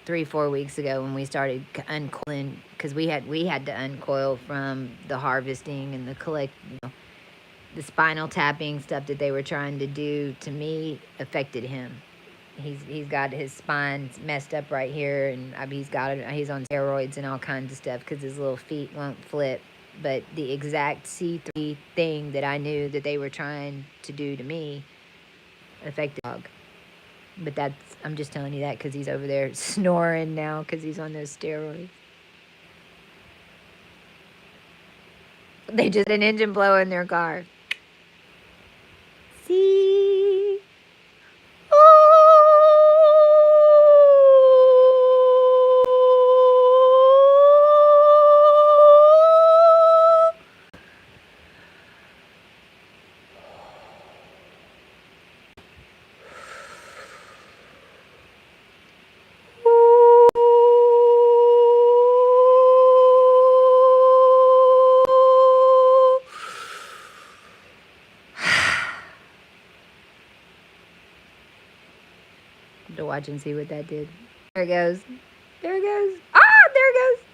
3-4 weeks ago, when we started uncoiling, because we had to uncoil from the harvesting and the spinal tapping stuff that they were trying to do to me affected him. He's got his spine messed up right here, and he's on steroids and all kinds of stuff because his little feet won't flip. But the exact C3 thing that I knew that they were trying to do to me affected the dog. But I'm just telling you that because he's over there snoring now because he's on those steroids. They just had an engine blow in their car. See? To watch and see what that did. There it goes. There it goes. Ah, there it goes.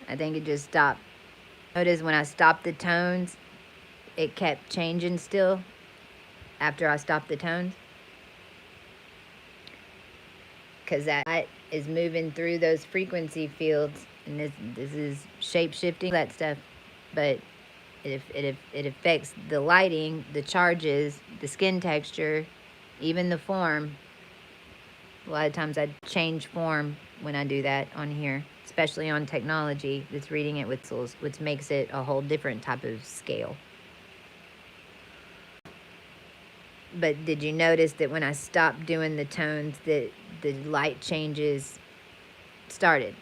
I think it just stopped. Notice when I stopped the tones, it kept changing still after I stopped the tones. Because that is moving through those frequency fields, and this is shape-shifting, that stuff. But it affects the lighting, the charges, the skin texture, even the form. A lot of times I change form when I do that on here. especially on technology, that's reading it with tools, which makes it a whole different type of scale. But did you notice that when I stopped doing the tones, that the light changes started?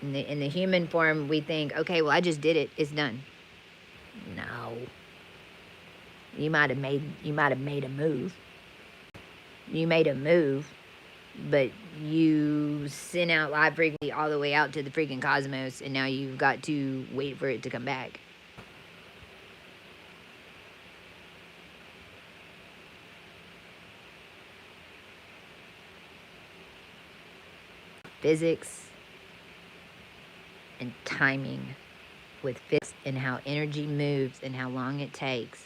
In the human form, we think, okay, well, I just did it. It's done. No. You might have made a move. You made a move, but you sent out live frequency all the way out to the freaking cosmos, and now you've got to wait for it to come back. Physics and timing with physics and how energy moves and how long it takes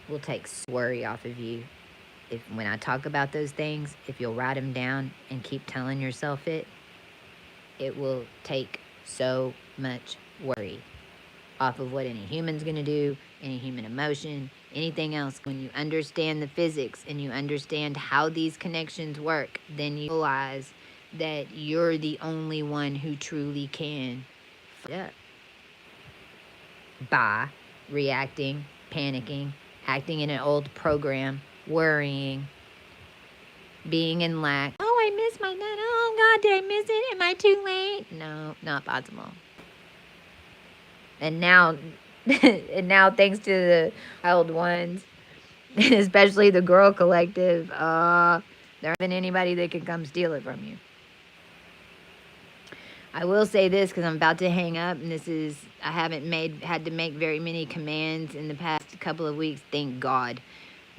will take worry off of you. If when I talk about those things, if you'll write them down and keep telling yourself it will take so much worry off of what any human's gonna do, any human emotion, anything else. When you understand the physics and you understand how these connections work, then you realize that you're the only one who truly can f up by reacting, panicking, acting in an old program, worrying, being in lack. Oh, I missed my nut. Oh, God, did I miss it? Am I too late? No, not possible. And now, thanks to the wild ones, especially the girl collective, there isn't anybody that can come steal it from you. I will say this because I'm about to hang up, and I haven't had to make very many commands in the past couple of weeks, thank God.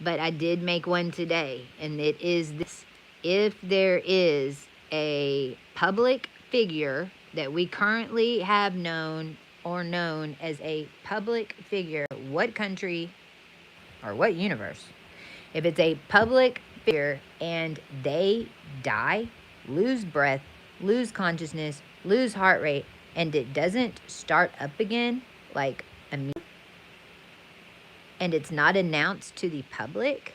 But I did make one today, and it is this. If there is a public figure that we currently have known as a public figure, what country or what universe? If it's a public figure and they die, lose breath, lose consciousness, lose heart rate, and it doesn't start up again, like immediately, and it's not announced to the public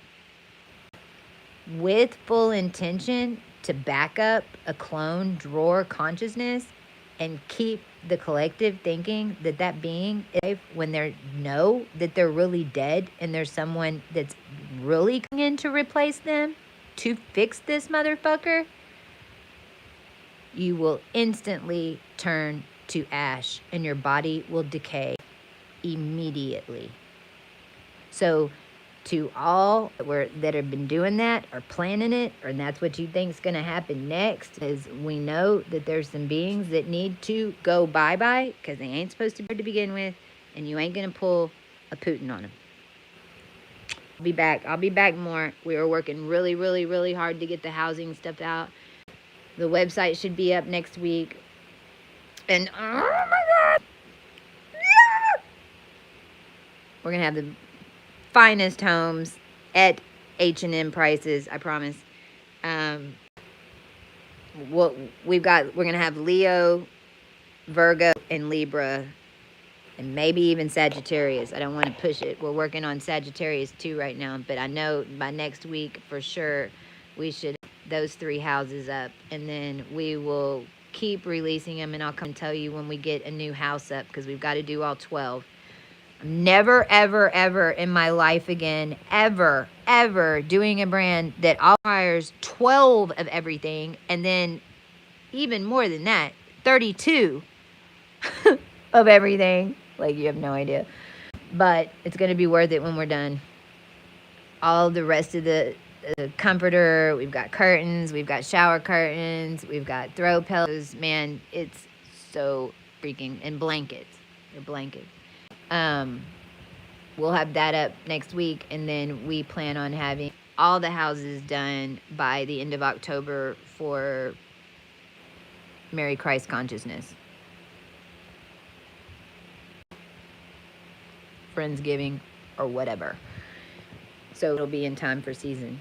with full intention to back up a clone drawer consciousness and keep the collective thinking that being is, when they know that they're really dead and there's someone that's really coming in to replace them to fix this motherfucker, you will instantly turn to ash and your body will decay immediately. So to all that have been doing that or planning it, or that's what you think is going to happen next, is we know that there's some beings that need to go bye-bye because they ain't supposed to be to begin with, and you ain't going to pull a Putin on them. I'll be back more. We are working really, really, really hard to get the housing stuff out. The website should be up next week. And oh my God! Yeah! We're going to have the finest homes at H&M prices, I promise. We're gonna have Leo, Virgo, and Libra, and maybe even Sagittarius. I don't want to push it. We're working on Sagittarius too right now, but I know by next week for sure we should have those 3 houses up, and then we will keep releasing them, and I'll come tell you when we get a new house up because we've got to do all 12. Never, ever, ever in my life again, ever doing a brand that all requires 12 of everything, and then even more than that, 32 of everything. Like, you have no idea. But it's going to be worth it when we're done. All the rest of the comforter, we've got curtains, we've got shower curtains, we've got throw pillows. Man, it's so freaking, and blankets. They're blankets. We'll have that up next week, and then we plan on having all the houses done by the end of October for Mary Christ Consciousness. Friendsgiving or whatever. So it'll be in time for season.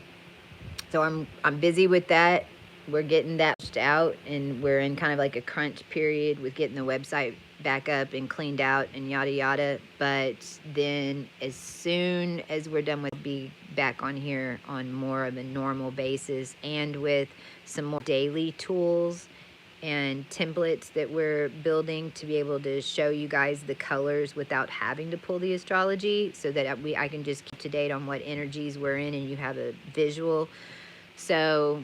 So I'm busy with that. We're getting that out, and we're in kind of like a crunch period with getting the website back up and cleaned out and yada yada. But then as soon as we're done with, be back on here on more of a normal basis, and with some more daily tools and templates that we're building to be able to show you guys the colors without having to pull the astrology, so that I can just keep to date on what energies we're in and you have a visual. So,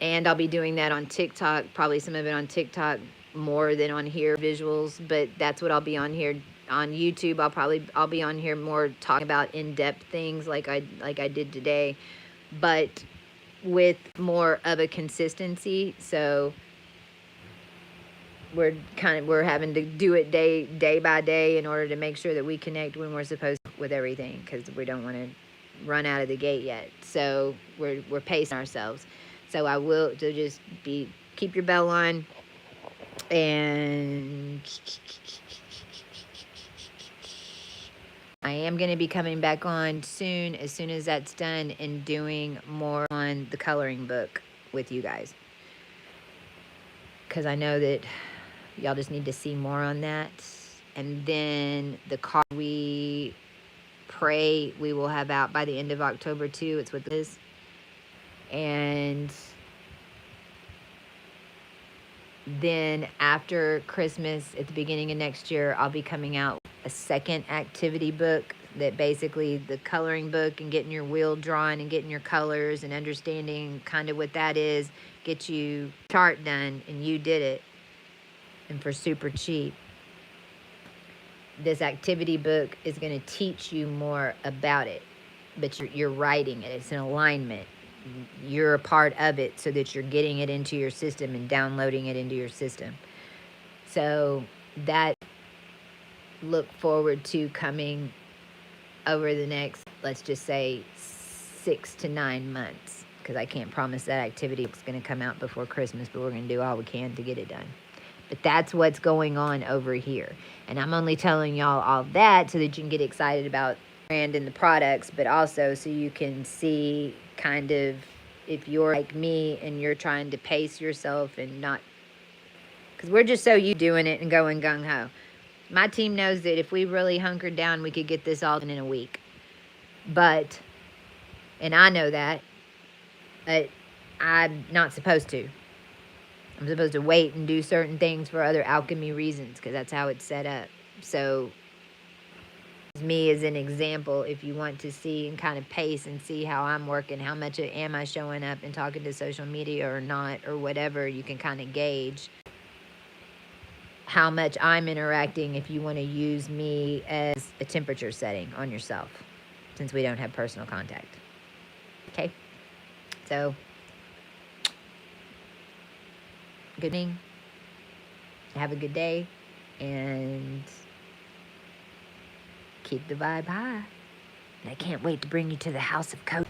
and I'll be doing that on TikTok, probably some of it on TikTok more than on here, visuals, but that's what I'll be on here. On YouTube, I'll be on here more talking about in-depth things like I did today, but with more of a consistency. So we're having to do it day by day in order to make sure that we connect when we're supposed to with everything, because we don't want to run out of the gate yet. So we're pacing ourselves. So I will, so just keep your bell on, and I am going to be coming back on soon, as soon as that's done, and doing more on the coloring book with you guys, because I know that y'all just need to see more on that. And then the card we pray we will have out by the end of October too. It's what it is. And then after Christmas, at the beginning of next year, I'll be coming out a second activity book, that basically the coloring book, and getting your wheel drawn and getting your colors and understanding kind of what that is, get you chart done, and you did it, and for super cheap. This activity book is going to teach you more about it, but you're writing it. It's an alignment. You're a part of it, so that you're getting it into your system and downloading it into your system. So that, look forward to coming over the next, let's just say 6 to 9 months, because I can't promise that activity is going to come out before Christmas, but we're going to do all we can to get it done. But that's what's going on over here. And I'm only telling y'all all that so that you can get excited about the brand and the products, but also so you can see kind of, if you're like me and you're trying to pace yourself and not, because we're just so used to doing it and going gung-ho. My team knows that if we really hunkered down, we could get this all done in a week. But, and I know that, but I'm not supposed to. I'm supposed to wait and do certain things for other alchemy reasons, because that's how it's set up. So, me as an example, if you want to see and kind of pace and see how I'm working, how much am I showing up and talking to social media or not, or whatever, you can kind of gauge how much I'm interacting if you want to use me as a temperature setting on yourself, since we don't have personal contact. Okay? So, good evening. Have a good day, and keep the vibe high. And I can't wait to bring you to the House of Code.